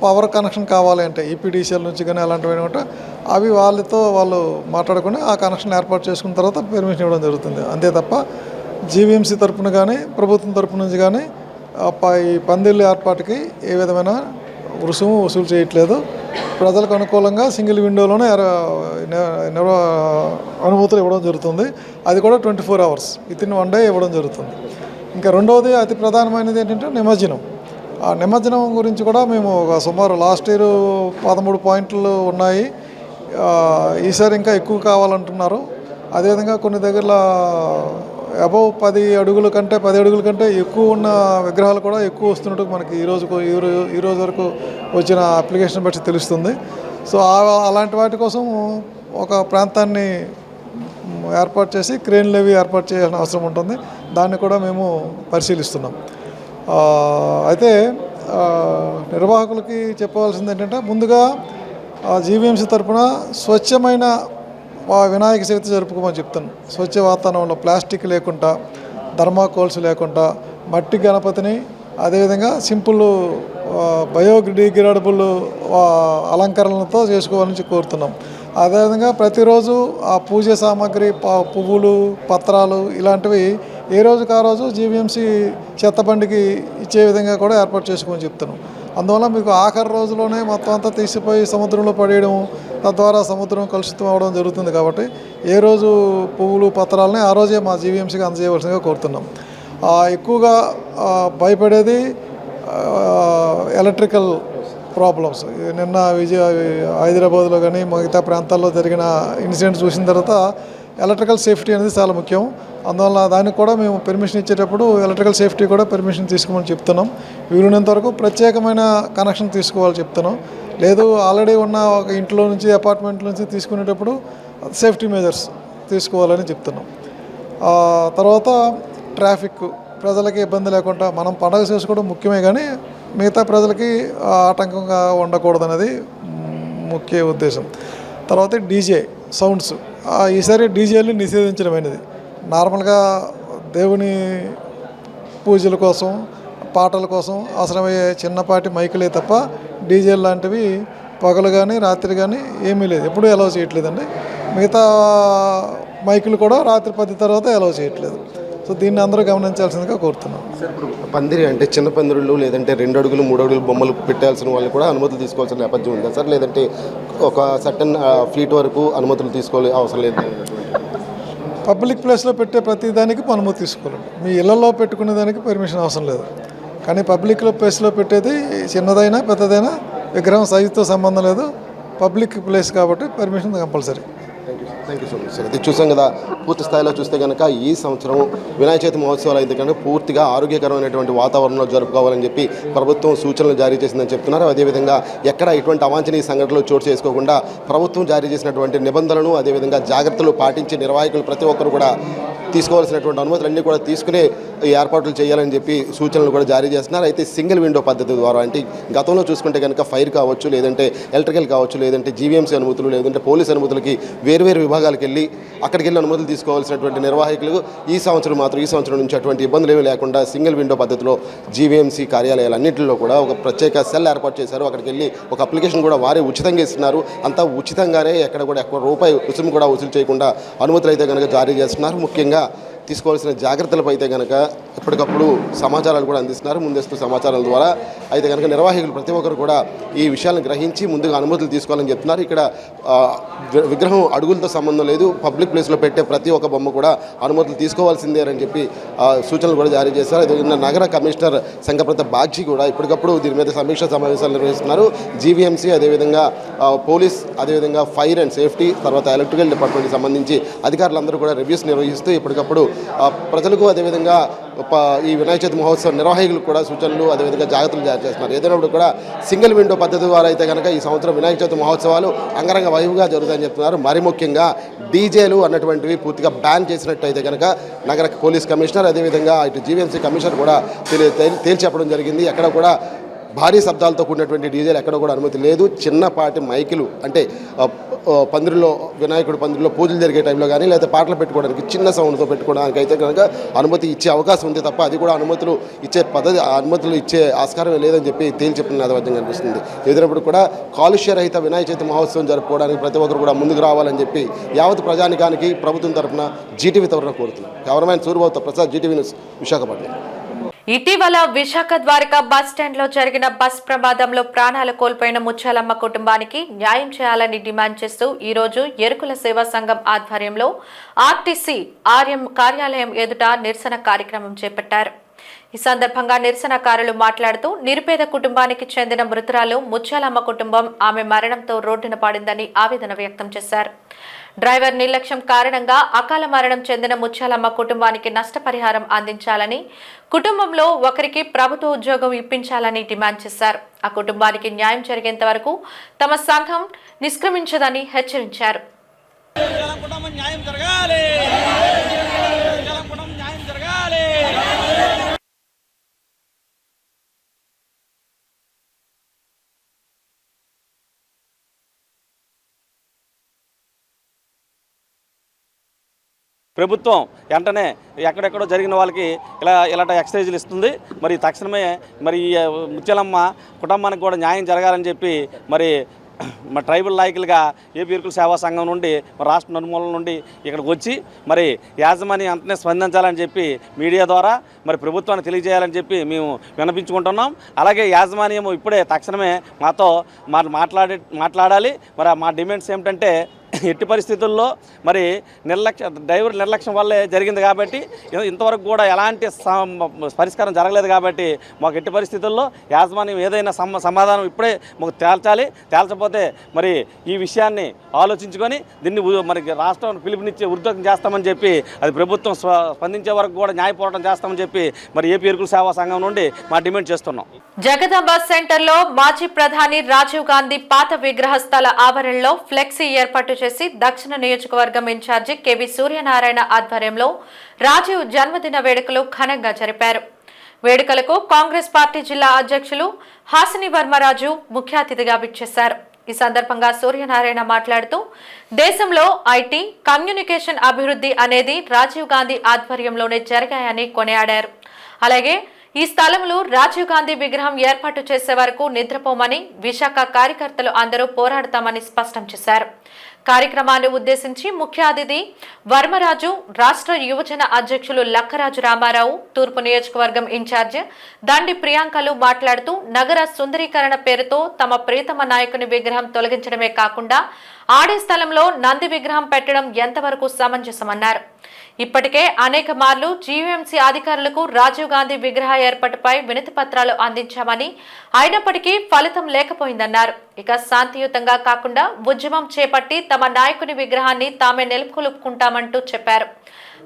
పవర్ కనెక్షన్ కావాలి అంటే ఈపీడీసీఎల్ నుంచి కానీ అలాంటివి ఉంటే అవి వాళ్ళు మాట్లాడుకుని ఆ కనెక్షన్ ఏర్పాటు చేసుకున్న తర్వాత పర్మిషన్ ఇవ్వడం జరుగుతుంది. అంతే తప్ప జీవీఎంసీ తరఫున కానీ ప్రభుత్వం తరఫు నుంచి కానీ ఈ పందిళ్ళ ఏర్పాటుకి ఏ విధమైన రుసుము వసూలు చేయట్లేదు. ప్రజలకు అనుకూలంగా సింగిల్ విండోలోనే అనుమతులు ఇవ్వడం జరుగుతుంది. అది కూడా 24 hours వితిన్ 1 day ఇవ్వడం జరుగుతుంది. ఇంకా రెండవది అతి ప్రధానమైనది ఏంటంటే నిమజ్జనం. ఆ నిమజ్జనం గురించి కూడా మేము సుమారు లాస్ట్ ఇయర్ 13 పాయింట్లు ఉన్నాయి. ఈసారి ఇంకా ఎక్కువ కావాలంటున్నారు. అదేవిధంగా కొన్ని దగ్గర అబౌవ్ 10 అడుగుల కంటే ఎక్కువ ఉన్న విగ్రహాలు కూడా ఎక్కువ వస్తున్నట్టు మనకి ఈ రోజు వరకు వచ్చిన అప్లికేషన్ బట్టి తెలుస్తుంది. సో అలాంటి వాటి కోసం ఒక ప్రాంతాన్ని ఏర్పాటు చేసి క్రేన్ లెవీ ఏర్పాటు చేయాల్సిన అవసరం ఉంటుంది. దాన్ని కూడా మేము పరిశీలిస్తున్నాం. అయితే నిర్వాహకులకి చెప్పవలసింది ఏంటంటే, ముందుగా జీవీఎంసీ తరఫున స్వచ్ఛమైన వినాయక చవితి జరుపుకోమని చెప్తాను. స్వచ్ఛ వాతావరణంలో ప్లాస్టిక్ లేకుండా, థర్మాకోల్స్ లేకుండా, మట్టి గణపతిని అదేవిధంగా సింపుల్ బయోడిగ్రేడబుల్ అలంకరణలతో చేసుకోవాలని కోరుతున్నాం. అదేవిధంగా ప్రతిరోజు ఆ పూజ సామాగ్రి, పువ్వులు, పత్రాలు ఇలాంటివి ఏ రోజుకి ఆ రోజు జీవీఎంసీ చెత్త బండికి ఇచ్చే విధంగా కూడా ఏర్పాటు చేసుకోమని చెప్తాను. అందువల్ల మీకు ఆఖరి రోజులోనే మొత్తం అంతా తీసిపోయి సముద్రంలో పడేయడం, తద్వారా సముద్రం కలుషితం అవడం జరుగుతుంది. కాబట్టి ఏ రోజు పువ్వులు, పత్రాలని ఆ రోజే మా జీవీఎంసీకి అందజేయవలసిందిగా కోరుతున్నాం. ఎక్కువగా భయపడేది ఎలక్ట్రికల్ ప్రాబ్లమ్స్. నిన్న హైదరాబాద్లో కానీ మిగతా ప్రాంతాల్లో జరిగిన ఇన్సిడెంట్ చూసిన తర్వాత ఎలక్ట్రికల్ సేఫ్టీ అనేది చాలా ముఖ్యం. అందువల్ల దానికి కూడా మేము పర్మిషన్ ఇచ్చేటప్పుడు ఎలక్ట్రికల్ సేఫ్టీ కూడా పర్మిషన్ తీసుకోమని చెప్తున్నాం. వీలున్నంత వరకు ప్రత్యేకమైన కనెక్షన్ తీసుకోవాలని చెప్తున్నాం. లేదు ఆల్రెడీ ఉన్న ఒక ఇంట్లో నుంచి, అపార్ట్మెంట్ నుంచి తీసుకునేటప్పుడు సేఫ్టీ మెజర్స్ తీసుకోవాలని చెప్తున్నాం. తర్వాత ట్రాఫిక్, ప్రజలకి ఇబ్బంది లేకుండా మనం పండగ చేసుకోవడం ముఖ్యమే, కానీ మిగతా ప్రజలకి ఆటంకంగా ఉండకూడదనేది ముఖ్య ఉద్దేశం. తర్వాత డీజే సౌండ్స్, ఈసారి డీజేలు నిషేధించడమైనది. నార్మల్గా దేవుని పూజల కోసం, పాటల కోసం అవసరమయ్యే చిన్నపాటి మైకులే తప్ప డీజేలు లాంటివి పగలు కానీ రాత్రి కానీ ఏమీ లేదు, ఎప్పుడూ అలౌ చేయట్లేదండి. మిగతా మైకులు కూడా రాత్రి 10 తర్వాత అలౌ చేయట్లేదు. సో దీన్ని అందరూ గమనించాల్సిందిగా కోరుతున్నాం. పందిరి అంటే చిన్న పందిరులు, లేదంటే 2 అడుగులు 3 అడుగులు బొమ్మలు పెట్టాల్సిన వాళ్ళు కూడా అనుమతులు తీసుకోవాల్సిన నేపథ్యం ఉందా సార్? లేదంటే ఒక సర్టన్ ఫీట్ వరకు అనుమతులు తీసుకోవాలి అవసరం లేదు? పబ్లిక్ ప్లేస్లో పెట్టే ప్రతి దానికి అనుమతి తీసుకోవాలండి. మీ ఇళ్లలో పెట్టుకునే దానికి పర్మిషన్ అవసరం లేదు. కానీ పబ్లిక్ ప్లేస్లో పెట్టేది చిన్నదైనా పెద్దదైనా విగ్రహం సైజుతో సంబంధం లేదు, పబ్లిక్ ప్లేస్ కాబట్టి permission compulsory. Thank you so much sir. అది చూసాం కదా, పూర్తి స్థాయిలో చూస్తే కనుక ఈ సంవత్సరం వినాయక చవితి మహోత్సవాలు అయితే కనుక పూర్తిగా ఆరోగ్యకరమైనటువంటి వాతావరణంలో జరుపుకోవాలని చెప్పి ప్రభుత్వం సూచనలు జారీ చేసిందని చెప్తున్నారు. అదేవిధంగా ఎక్కడ ఎటువంటి అవాంఛనీయ సంఘటనలు చోటు చేసుకోకుండా ప్రభుత్వం జారీ చేసినటువంటి నిబంధనలను, అదేవిధంగా జాగ్రత్తలు పాటించి నిర్వాహకులు ప్రతి ఒక్కరు కూడా తీసుకోవాల్సినటువంటి అనుమతులన్నీ కూడా తీసుకునే ఏర్పాట్లు చేయాలని చెప్పి సూచనలు కూడా జారీ చేస్తున్నారు. అయితే సింగిల్ విండో పద్ధతి ద్వారా, అంటే గతంలో చూసుకుంటే కనుక ఫైర్ కావచ్చు, లేదంటే ఎలక్ట్రికల్ కావచ్చు, లేదంటే జీవీఎంసీ అనుమతులు, లేదంటే పోలీస్ అనుమతులకి వేరువేరు విభాగాలకు వెళ్ళి అక్కడికి వెళ్ళి అనుమతులు తీసుకోవాల్సినటువంటి నిర్వాహకులు ఈ సంవత్సరం నుంచి అటువంటి ఇబ్బందులు ఏమీ లేకుండా సింగిల్ విండో పద్ధతిలో జీవీఎంసీ కార్యాలయాలన్నింటిలో కూడా ఒక ప్రత్యేక సెల్ ఏర్పాటు చేశారు. అక్కడికి వెళ్ళి ఒక అప్లికేషన్ కూడా వారే ఉచితంగా ఇస్తున్నారు. అంతా ఉచితంగానే, ఎక్కడ కూడా ఎక్కువ రూపాయి రుసుము కూడా వసూలు చేయకుండా అనుమతులు అయితే కనుక జారీ చేస్తున్నారు. ముఖ్యంగా తీసుకోవాల్సిన జాగ్రత్తలపై అయితే కనుక ఎప్పటికప్పుడు సమాచారాలు కూడా అందిస్తున్నారు. ముందస్తు సమాచారాల ద్వారా అయితే కనుక నిర్వాహకులు ప్రతి ఒక్కరు కూడా ఈ విషయాలను గ్రహించి ముందుగా అనుమతులు తీసుకోవాలని చెప్తున్నారు. ఇక్కడ విగ్రహం అడుగులతో సంబంధం లేదు, పబ్లిక్ ప్లేస్లో పెట్టే ప్రతి ఒక్క బొమ్మ కూడా అనుమతులు తీసుకోవాల్సిందే అని చెప్పి సూచనలు కూడా జారీ చేశారు. అదేవిధంగా నగర కమిషనర్ సంఘప్రతాప్ బాగ్చి కూడా ఇప్పటికప్పుడు దీని మీద సమీక్షా సమావేశాలు నిర్వహిస్తున్నారు. జీవీఎంసీ, అదేవిధంగా పోలీస్, అదేవిధంగా ఫైర్ అండ్ సేఫ్టీ, తర్వాత ఎలక్ట్రికల్ డిపార్ట్మెంట్కి సంబంధించి అధికారులందరూ కూడా రివ్యూస్ నిర్వహిస్తూ ఇప్పటికప్పుడు ప్రజలకు, అదేవిధంగా ఈ వినాయక చవితి మహోత్సవ నిర్వాహకులకు కూడా సూచనలు, అదేవిధంగా జాగ్రత్తలు జారీ చేస్తున్నారు. ఏదైనప్పుడు కూడా సింగిల్ విండో పద్ధతి ద్వారా అయితే కనుక ఈ సంవత్సరం వినాయక చవితి మహోత్సవాలు అంగరంగ వైభవంగా జరుగుతాయని చెప్తున్నారు. మరి ముఖ్యంగా డీజేలు అన్నటువంటివి పూర్తిగా బ్యాన్ చేసినట్టు అయితే కనుక నగర పోలీస్ కమిషనర్, అదేవిధంగా ఇటు జీవీఎంసీ కమిషనర్ కూడా తేల్చెప్పడం జరిగింది. ఎక్కడ కూడా భారీ శబ్దాలతో కూడినటువంటి డీజేలు ఎక్కడ కూడా అనుమతి లేదు. చిన్నపాటి మైకులు, అంటే పందిరిలో వినాయకుడి పందిరిలో పూజలు జరిగే టైంలో కానీ, లేదా పాటలు పెట్టుకోవడానికి చిన్న సౌండ్తో పెట్టుకోవడానికి అయితే కనుక అనుమతి ఇచ్చే అవకాశం ఉంది తప్ప అది కూడా అనుమతులు ఇచ్చే ఆస్కారం లేదని చెప్పి తేల్చెప్పిన నేపథ్యం కనిపిస్తుంది. ఎదురైనప్పుడు కూడా కాలుష్య రహిత వినాయక చవితి మహోత్సవం జరుపుకోవడానికి ప్రతి ఒక్కరు కూడా ముందుకు రావాలని చెప్పి యావత్ ప్రజానికానికి ప్రభుత్వం తరఫున జీటీవీ తరఫున కోరుతున్నాం. కెమెరామెన్ సూర్యబాబుతో ప్రసాద్, జీటీవీ న్యూస్, విశాఖపట్నం. ఇటీవల విశాఖ ద్వారకా బస్టాండ్లో జరిగిన బస్ ప్రమాదంలో ప్రాణాలు కోల్పోయిన ముత్యాలమ్మ కుటుంబానికి న్యాయం చేయాలని డిమాండ్ చేస్తూ ఈరోజు ఎరుకుల సేవా సంఘం ఆధ్వర్యంలో ఆర్టీసీ ఆర్ఎం కార్యాలయం ఎదుట నిరసన కార్యక్రమం చేపట్టారు. ఈ సందర్భంగా నిరసనకారులు మాట్లాడుతూ నిరుపేద కుటుంబానికి చెందిన మృతురాలు ముత్యాలమ్మ కుటుంబం ఆమె మరణంతో రోడ్డున పడిందని ఆవేదన వ్యక్తం చేశారు. డ్రైవర్ నిర్లక్ష్యం కారణంగా అకాల మరణం చెందిన ముత్యాలమ్మ కుటుంబానికి నష్టపరిహారం అందించాలని, కుటుంబంలో ఒకరికి ప్రభుత్వ ఉద్యోగం ఇప్పించాలని డిమాండ్ చేశారు. ఆ కుటుంబానికి న్యాయం జరిగేంత వరకు తమ సంఘం నిష్క్రమించదని హెచ్చరించారు. ప్రభుత్వం వెంటనే ఎక్కడెక్కడో జరిగిన వాళ్ళకి ఇలాంటి ఎక్సైజులు ఇస్తుంది. మరి తక్షణమే మరి ముత్యాలమ్మ కుటుంబానికి కూడా న్యాయం జరగాలని చెప్పి మరి ట్రైబల్ నాయకులుగా ఏపీ ఎరుకుల సేవా సంఘం నుండి రాష్ట్ర నలుమూలల నుండి ఇక్కడికి వచ్చి మరి యాజమాన్యం వెంటనే స్పందించాలని చెప్పి మీడియా ద్వారా మరి ప్రభుత్వాన్ని తెలియజేయాలని చెప్పి మేము విన్నపించుకుంటున్నాం. అలాగే యాజమాన్యం ఇప్పుడే తక్షణమే మాతో మాట్లాడాలి. మరి మా డిమాండ్స్ ఏమిటంటే ఎట్టి పరిస్థితుల్లో మరి డ్రైవర్ నిర్లక్ష్యం వల్లే జరిగింది కాబట్టి ఇంతవరకు కూడా ఎలాంటి పరిష్కారం జరగలేదు కాబట్టి మాకు ఎట్టి పరిస్థితుల్లో యాజమాన్యం ఏదైనా సమాధానం ఇప్పుడే మాకు తేల్చకపోతే మరి ఈ విషయాన్ని ఆలోచించుకొని దీన్ని మరి రాష్ట్రం పిలుపునిచ్చి ఉద్యోగం చేస్తామని చెప్పి అది ప్రభుత్వం స్పందించే వరకు కూడా న్యాయ పోరాటం చేస్తామని చెప్పి మరి ఏపీ ఎరుకుల సేవా సంఘం నుండి మా డిమాండ్ చేస్తున్నాం. జగదాంబ సెంటర్లో మాజీ ప్రధాని రాజీవ్ గాంధీ పాత విగ్రహ స్థల ఆవరణలో ఫ్లెక్సీ ఏర్పాటు చేసి దక్షిణ నియోజకవర్గం ఇన్ఛార్జి కెవి సూర్యనారాయణ ఆధ్వర్యంలో రాజీవ్ జన్మదిన వేడుకలు ఘనంగా జరిపారు. వేడుకలకు కాంగ్రెస్ పార్టీ జిల్లా అధ్యక్షులు హాసిని వర్మరాజు ముఖ్య అతిథిగా విచ్చేశారు. ఈ సందర్భంగా సూర్యనారాయణ మాట్లాడుతూ దేశంలో ఐటీ కమ్యూనికేషన్ అభివృద్ధి అనేది రాజీవ్ గాంధీ ఆధ్వర్యంలోనే జరిగాయని కొనియాడారు. అలాగే ఈ స్థలంలో రాజీవ్ గాంధీ విగ్రహం ఏర్పాటు చేసే వరకు నిద్రపోమని విశాఖ కార్యకర్తలు అందరూ పోరాడతామని స్పష్టం చేశారు. కార్యక్రమాన్ని ఉద్దేశించి ముఖ్య అతిథి వర్మరాజు, రాష్ట్ర యువజన అధ్యక్షులు లక్కరాజు రామారావు, తూర్పు నియోజకవర్గం ఇన్ఛార్జ్ దండి ప్రియాంకలు మాట్లాడుతూ నగర సుందరీకరణ పేరుతో తమ ప్రియతమ నాయకుని విగ్రహం తొలగించడమే కాకుండా ఆడే స్థలంలో నంది విగ్రహం పెట్టడం ఎంతవరకు సమంజసమన్నారు. ఇప్పటికే అనేక మార్లు జీవీఎంసీ అధికారులకు రాజీవ్ గాంధీ విగ్రహ ఏర్పాటుపై వినతి పత్రాలు అందించామని, అయినప్పటికీ ఫలితం లేకపోయిందన్నారు. ఇక శాంతియుతంగా కాకుండా ఉద్యమం చేపట్టి తమ నాయకుని విగ్రహాన్ని తామే నెలకొల్పుకుంటామంటూ చెప్పారు.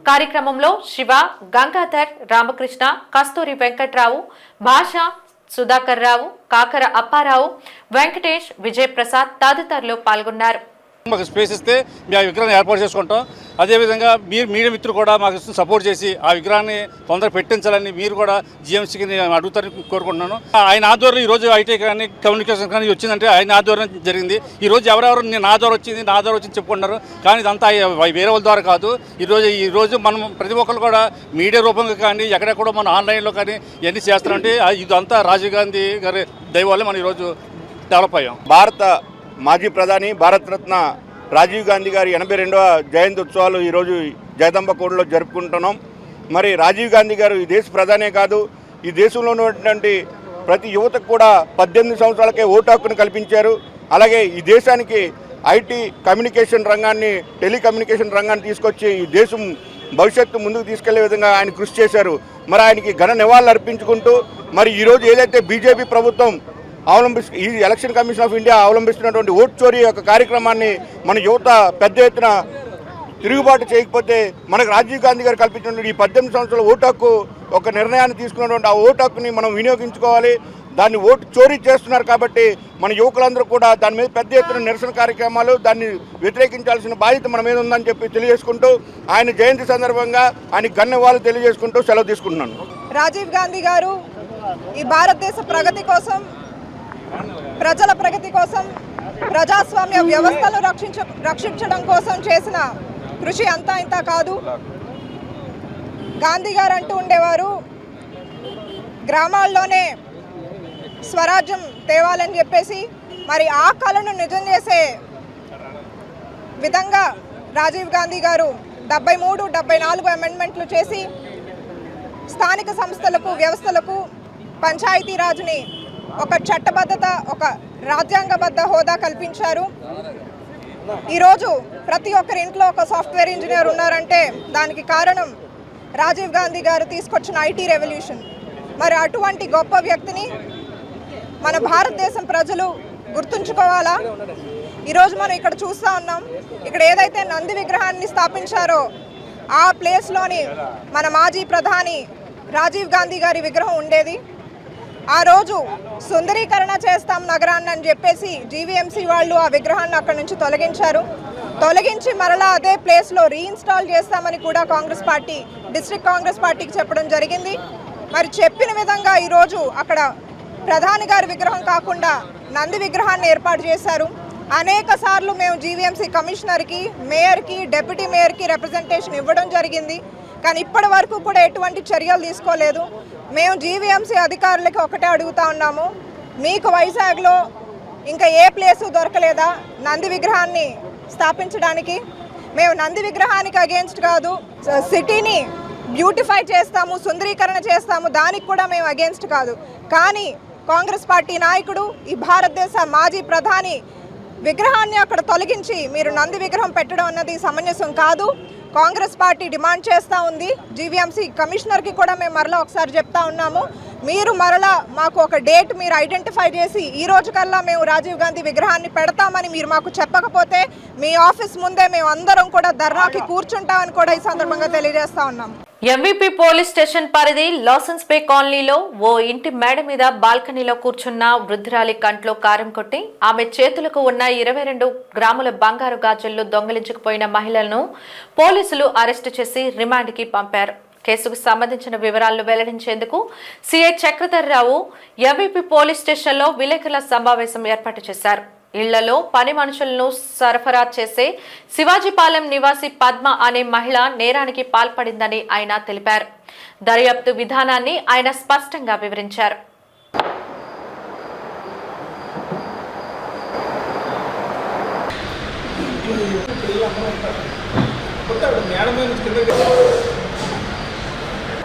కార్యక్రమంలో శివ, గంగాధర్, రామకృష్ణ, కస్తూరి వెంకట్రావు, భాష, సుధాకర్ రావు, కాకర అప్పారావు, వెంకటేష్, విజయ్ ప్రసాద్ తదితరులు పాల్గొన్నారు. మాకు స్పేస్ ఇస్తే మేము ఆ విగ్రహాన్ని ఏర్పాటు చేసుకుంటాం. అదేవిధంగా మీరు మీడియా మిత్రులు కూడా మాకు సపోర్ట్ చేసి ఆ విగ్రహాన్ని తొందరగా పెట్టించాలని మీరు కూడా జీఎంసీకి అడుగుతారని కోరుకుంటున్నాను. ఆయన ఆధ్వర్యంలో ఈరోజు ఐటీ కానీ కమ్యూనికేషన్ కానీ వచ్చిందంటే ఆయన ఆధ్వర్యం జరిగింది. ఈరోజు ఎవరెవరు నా ద్వారా వచ్చింది చెప్పుకుంటున్నారు. కానీ ఇదంతా వేరే వాళ్ళ ద్వారా కాదు. ఈరోజు మనం ప్రతి ఒక్కరు కూడా మీడియా రూపంగా కానీ ఎక్కడెక్కడో మనం ఆన్లైన్లో కానీ ఇవన్నీ చేస్తారంటే ఇదంతా రాజీవ్ గాంధీ గారి దయ వల్ల మనం ఈరోజు డెవలప్ అయ్యాం. భారత మాజీ ప్రధాని భారతరత్న రాజీవ్ గాంధీ గారి 82వ జయంతి ఉత్సవాలు ఈరోజు జగదంబకోటలో జరుపుకుంటున్నాం. మరి రాజీవ్ గాంధీ గారు ఈ దేశ ప్రధానే కాదు, ఈ దేశంలో ఉన్నటువంటి ప్రతి యువతకు కూడా 18 సంవత్సరాలకే ఓటు హక్కును కల్పించారు. అలాగే ఈ దేశానికి ఐటీ కమ్యూనికేషన్ రంగాన్ని, టెలికమ్యూనికేషన్ రంగాన్ని తీసుకొచ్చి ఈ దేశం భవిష్యత్తు ముందుకు తీసుకెళ్లే విధంగా ఆయన కృషి చేశారు. మరి ఆయనకి ఘన నివాళులు అర్పించుకుంటూ మరి ఈరోజు ఏదైతే బీజేపీ ప్రభుత్వం ఈ ఎలక్షన్ కమిషన్ ఆఫ్ ఇండియా అవలంబిస్తున్నటువంటి ఓటు చోరీ యొక్క కార్యక్రమాన్ని మన యువత పెద్ద ఎత్తున తిరుగుబాటు చేయకపోతే మనకు రాజీవ్ గాంధీ గారు కల్పించినటువంటి ఈ 18 సంవత్సరాల ఓటు హక్కు ఒక నిర్ణయాన్ని తీసుకున్నటువంటి ఆ ఓటు హక్కుని మనం వినియోగించుకోవాలి. దాన్ని ఓటు చోరీ చేస్తున్నారు కాబట్టి మన యువకులందరూ కూడా దాని మీద పెద్ద ఎత్తున నిరసన కార్యక్రమాలు, దాన్ని వ్యతిరేకించాల్సిన బాధ్యత మన మీద ఉందని చెప్పి తెలియజేసుకుంటూ ఆయన జయంతి సందర్భంగా ఆయన ఘననివాళులు తెలియజేసుకుంటూ సెలవు తీసుకుంటున్నాను. రాజీవ్ గాంధీ గారు ఈ భారతదేశ ప్రగతి కోసం, ప్రజల ప్రగతి కోసం, ప్రజాస్వామ్య వ్యవస్థను రక్షించడం కోసం చేసిన కృషి అంతా ఇంత కాదు. గాంధీ గారు అంటూ ఉండేవారు, గ్రామాల్లోనే స్వరాజ్యం తేవాలని చెప్పేసి. మరి ఆ కళను నిజం చేసే విధంగా రాజీవ్ గాంధీ గారు 73, 74 అమెండ్మెంట్లు చేసి స్థానిక సంస్థలకు, వ్యవస్థలకు పంచాయతీరాజ్ని ఒక చట్టబద్ధత, ఒక రాజ్యాంగబద్ధ హోదా కల్పించారు. ఈరోజు ప్రతి ఒక్కరి ఇంట్లో ఒక సాఫ్ట్వేర్ ఇంజనీర్ ఉన్నారంటే దానికి కారణం రాజీవ్ గాంధీ గారు తీసుకొచ్చిన ఐటీ రెవల్యూషన్. మరి అటువంటి గొప్ప వ్యక్తిని మన భారతదేశం ప్రజలు గుర్తుంచుకోవాలా? ఈరోజు మనం ఇక్కడ చూస్తూ ఉన్నాం, ఇక్కడ ఏదైతే నంది విగ్రహాన్ని స్థాపించారో ఆ ప్లేస్లోని మన మాజీ ప్రధాని రాజీవ్ గాంధీ గారి విగ్రహం ఉండేది. ఆ రోజు సుందరీకరణ చేస్తాం నగరాన్ని అని చెప్పేసి జీవీఎంసీ వాళ్ళు ఆ విగ్రహాన్ని అక్కడి నుంచి తొలగించి మరలా అదే ప్లేస్లో రీఇన్స్టాల్ చేస్తామని కూడా డిస్ట్రిక్ట్ కాంగ్రెస్ పార్టీకి చెప్పడం జరిగింది. మరి చెప్పిన విధంగా ఈరోజు అక్కడ ప్రధాని గారి విగ్రహం కాకుండా నంది విగ్రహాన్ని ఏర్పాటు చేశారు. అనేక సార్లు మేము జీవీఎంసీ కమిషనర్కి, మేయర్కి, డిప్యూటీ మేయర్కి రిప్రజెంటేషన్ ఇవ్వడం జరిగింది. కానీ ఇప్పటి వరకు కూడా ఎటువంటి చర్యలు తీసుకోలేదు. మేము జీవీఎంసీ అధికారులకి ఒకటే అడుగుతా ఉన్నాము, మీకు వైజాగ్లో ఇంకా ఏ ప్లేసు దొరకలేదా నంది విగ్రహాన్ని స్థాపించడానికి? మేము నంది విగ్రహానికి అగేన్స్ట్ కాదు, సిటీని బ్యూటిఫై చేస్తాము, సుందరీకరణ చేస్తాము, దానికి కూడా మేము అగేన్స్ట్ కాదు. కానీ కాంగ్రెస్ పార్టీ నాయకుడు, ఈ భారతదేశ మాజీ ప్రధాని విగ్రహాన్ని అక్కడ తొలగించి మీరు నంది విగ్రహం పెట్టడం అన్నది సమంజసం కాదు. కాంగ్రెస్ పార్టీ డిమాండ్ చేస్తూ ఉంది. జీవీఎంసీ కమిషనర్కి కూడా మేము మరలా ఒకసారి చెప్తా ఉన్నాము, మీరు మరలా మాకు ఒక డేట్ మీరు ఐడెంటిఫై చేసి ఈ రోజు కల్లా మేము రాజీవ్ గాంధీ విగ్రహాన్ని పెడతామని మీరు మాకు చెప్పకపోతే మీ ఆఫీస్ ముందే మేము అందరం కూడా ధర్నాకి కూర్చుంటామని కూడా ఈ సందర్భంగా తెలియజేస్తా ఉన్నాము. ఎంవీపీ పోలీస్ స్టేషన్ పరిధి లాసెన్స్ బే కాలనీలో ఓ ఇంటి మేడ మీద బాల్కనీలో కూర్చున్న వృద్ధురాలి కంట్లో కారం కొట్టి ఆమె చేతులకు ఉన్న 22 గ్రాముల బంగారు గాజులు దొంగిలించుకుపోయిన మహిళలను పోలీసులు అరెస్టు చేసి రిమాండ్కి పంపారు. కేసుకు సంబంధించిన వివరాలను వెల్లడించేందుకు సీఐ చక్రధర్రావు ఎంవీపీ పోలీస్ స్టేషన్లో విలేకరుల సమావేశం ఏర్పాటు చేశారు. ఇళ్లలో పని మనుషులను సరఫరా చేసే శివాజీపాలెం నివాసి పద్మ అనే మహిళ నేరానికి పాల్పడిందని ఆయన తెలిపారు. దర్యాప్తు విధానాన్ని ఆయన స్పష్టంగా వివరించారు.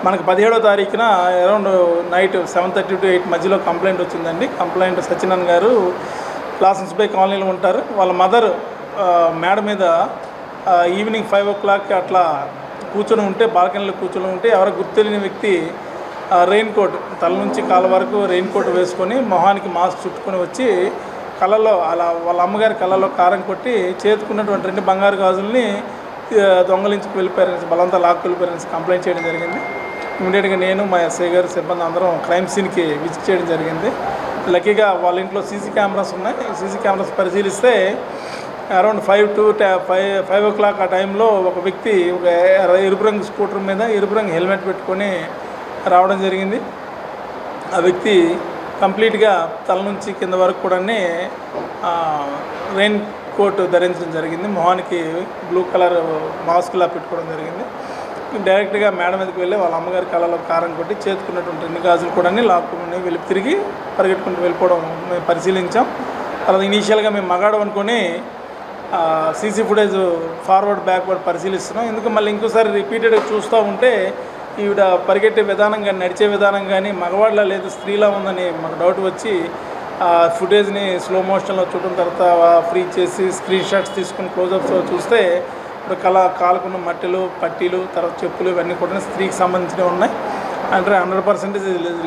మనకు 17వ తారీఖున అరౌండ్ నైట్ 7:30 to 8 మధ్యలో కంప్లైంట్ వచ్చిందండి. కంప్లైంట్ సత్యనారాయణ గారు లాసెన్స్ బై కాలనీలో ఉంటారు. వాళ్ళ మదర్ మేడ మీద ఈవినింగ్ 5 o'clock అట్లా కూర్చొని ఉంటే, బాల్కనీలో కూర్చొని ఉంటే ఎవరో గుర్తులేని వ్యక్తి రెయిన్ కోట్ తల నుంచి కాళ్ళ వరకు రెయిన్ కోట్ వేసుకొని మొహానికి మాస్క్ చుట్టుకొని వచ్చి కళ్ళలో అలా వాళ్ళ అమ్మగారి కళ్ళలో కారం కొట్టి చేతుకున్నటువంటి 2 బంగారు గాజుల్ని దొంగలించుకు వెళ్ళిపోయారని, బలంతా లాక్కు వెళ్ళిపోయారని కంప్లైంట్ చేయడం జరిగింది. ఇమీడియట్గా నేను మా ఎస్ఐ గారు సిబ్బంది అందరం క్రైమ్ సీన్కి విజిట్ చేయడం జరిగింది. లక్కీగా వాళ్ళ ఇంట్లో సీసీ కెమెరాస్ ఉన్నాయి. సీసీ కెమెరాస్ పరిశీలిస్తే అరౌండ్ 5 o'clock ఆ టైంలో ఒక వ్యక్తి ఒక ఎరుపు రంగు స్కూటర్ మీద ఎరుపు రంగు హెల్మెట్ పెట్టుకొని రావడం జరిగింది. ఆ వ్యక్తి కంప్లీట్గా తల నుంచి కింద వరకు కూడా రెయిన్ కోట్ ధరించడం జరిగింది. మొహానికి బ్లూ కలర్ మాస్క్లా పెట్టుకోవడం జరిగింది. డైరెక్ట్గా మేడ మీదకి వెళ్ళి వాళ్ళ అమ్మగారి కళ్ళలో కారం కొట్టి చేతుకున్నటువంటి 2 గాజులు కూడా లాక్కుని వెళ్ళి తిరిగి పరిగెట్టుకుంటూ వెళ్ళిపోవడం మేము పరిశీలించాం. తర్వాత ఇనీషియల్గా మేము మగాడు అనుకొని సీసీ ఫుటేజ్ ఫార్వర్డ్ బ్యాక్వర్డ్ పరిశీలిస్తున్నాం. ఎందుకు మళ్ళీ ఇంకోసారి రిపీటెడ్గా చూస్తూ ఉంటే ఈవిడ పరిగెట్టే విధానం కానీ నడిచే విధానం కానీ మగవాళ్ళ లేదు స్త్రీలా ఉందని మాకు డౌట్ వచ్చి ఫుటేజ్ని స్లో మోషన్లో చూడడం, తర్వాత ఫ్రీజ్ చేసి స్క్రీన్ షాట్స్ తీసుకుని క్లోజప్స్లో చూస్తే ఇప్పుడు కాలుకున్న మట్టెలు, పట్టీలు, తర్వాత చెప్పులు ఇవన్నీ కూడా స్త్రీకి సంబంధించినవి ఉన్నాయి. అంటే 100%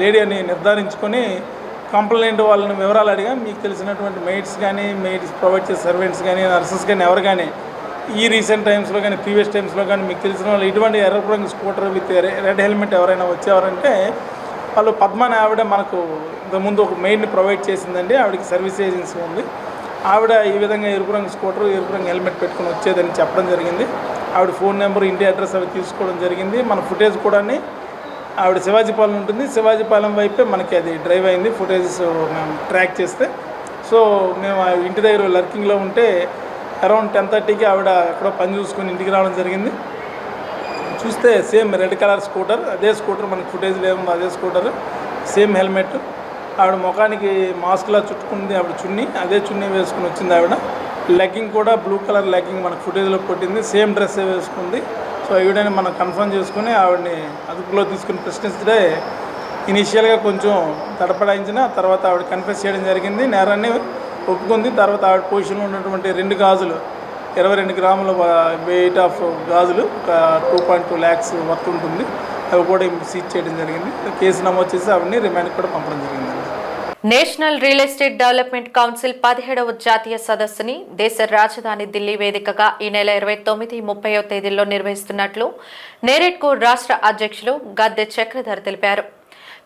లేడీ అని నిర్ధారించుకొని కంప్లైంట్ వాళ్ళని వివరాలు అడిగా, మీకు తెలిసినటువంటి మెయిడ్స్ కానీ, మెయిడ్స్ ప్రొవైడ్ చేసే సర్వెంట్స్ కానీ, నర్సెస్ కానీ ఎవరు కానీ ఈ రీసెంట్ టైమ్స్లో కానీ ప్రీవియస్ టైమ్స్లో కానీ మీకు తెలిసిన వాళ్ళు ఇటువంటి ఎర్రపు రంగు స్కూటర్ విత్ రెడ్ హెల్మెట్ ఎవరైనా వచ్చేవారంటే వాళ్ళు పద్మ అనే ఆవిడ మనకు ఇంతకుముందు ఒక మెయిడ్ని ప్రొవైడ్ చేసిందండి. ఆవిడకి సర్వీస్ ఏజెన్సీ ఉంది. ఆవిడ ఈ విధంగా ఎరుపు రంగు స్కూటర్, ఎరుపు రంగు హెల్మెట్ పెట్టుకుని వచ్చేదని చెప్పడం జరిగింది. ఆవిడ ఫోన్ నెంబర్, ఇంటి అడ్రస్ అవి తీసుకోవడం జరిగింది. మన ఫుటేజ్ కూడా ఆవిడ శివాజీపాలెం ఉంటుంది, శివాజీపాలెం వైపే మనకి అది డ్రైవ్ అయింది. ఫుటేజెస్ మేము ట్రాక్ చేస్తే మేము ఇంటి దగ్గర లర్కింగ్లో ఉంటే అరౌండ్ 10:30కి ఆవిడ ఎక్కడో పని చూసుకొని ఇంటికి రావడం జరిగింది. చూస్తే సేమ్ రెడ్ కలర్ స్కూటర్, అదే స్కూటర్ మనకి ఫుటేజ్లో ఏముందో అదే స్కూటర్, సేమ్ హెల్మెట్, ఆవిడ ముఖానికి మాస్క్లా చుట్టుకుంది ఆవిడ చున్నీ, అదే చున్నీ వేసుకుని వచ్చింది ఆవిడ. లెగ్గింగ్ కూడా బ్లూ కలర్ లెగ్గింగ్ మనకు ఫుటేజ్లో కొట్టింది, సేమ్ డ్రెస్ వేసుకుంది. సో ఈవిడని మనం కన్ఫర్మ్ చేసుకుని ఆవిడని అదుపులో తీసుకుని ప్రశ్నిస్తే ఇనీషియల్గా కొంచెం తడపడాయించిన తర్వాత ఆవిడ కన్ఫెస్ చేయడం జరిగింది, నేరాన్ని ఒప్పుకుంది. తర్వాత ఆవిడ పొజిషన్లో ఉన్నటువంటి 2 గాజులు 22 గ్రాముల వెయిట్ ఆఫ్ గాజులు ఒక 2.2 lakhs వర్త్ ఉంటుంది, అవి కూడా సీజ్ చేయడం జరిగింది. కేసు నమోదు చేసి ఆవిడని రిమాండ్కి కూడా పంపడం జరిగింది. National real estate development council 17వ జాతీయ సదస్సుని దేశ రాజధాని ఢిల్లీ వేదికగా ఈ నెల 29, 30వ తేదీల్లో నిర్వహిస్తున్నట్లు నేరెడ్కు రాష్ట్ర అధ్యక్షులు గద్దె చక్రధర్ తెలిపారు.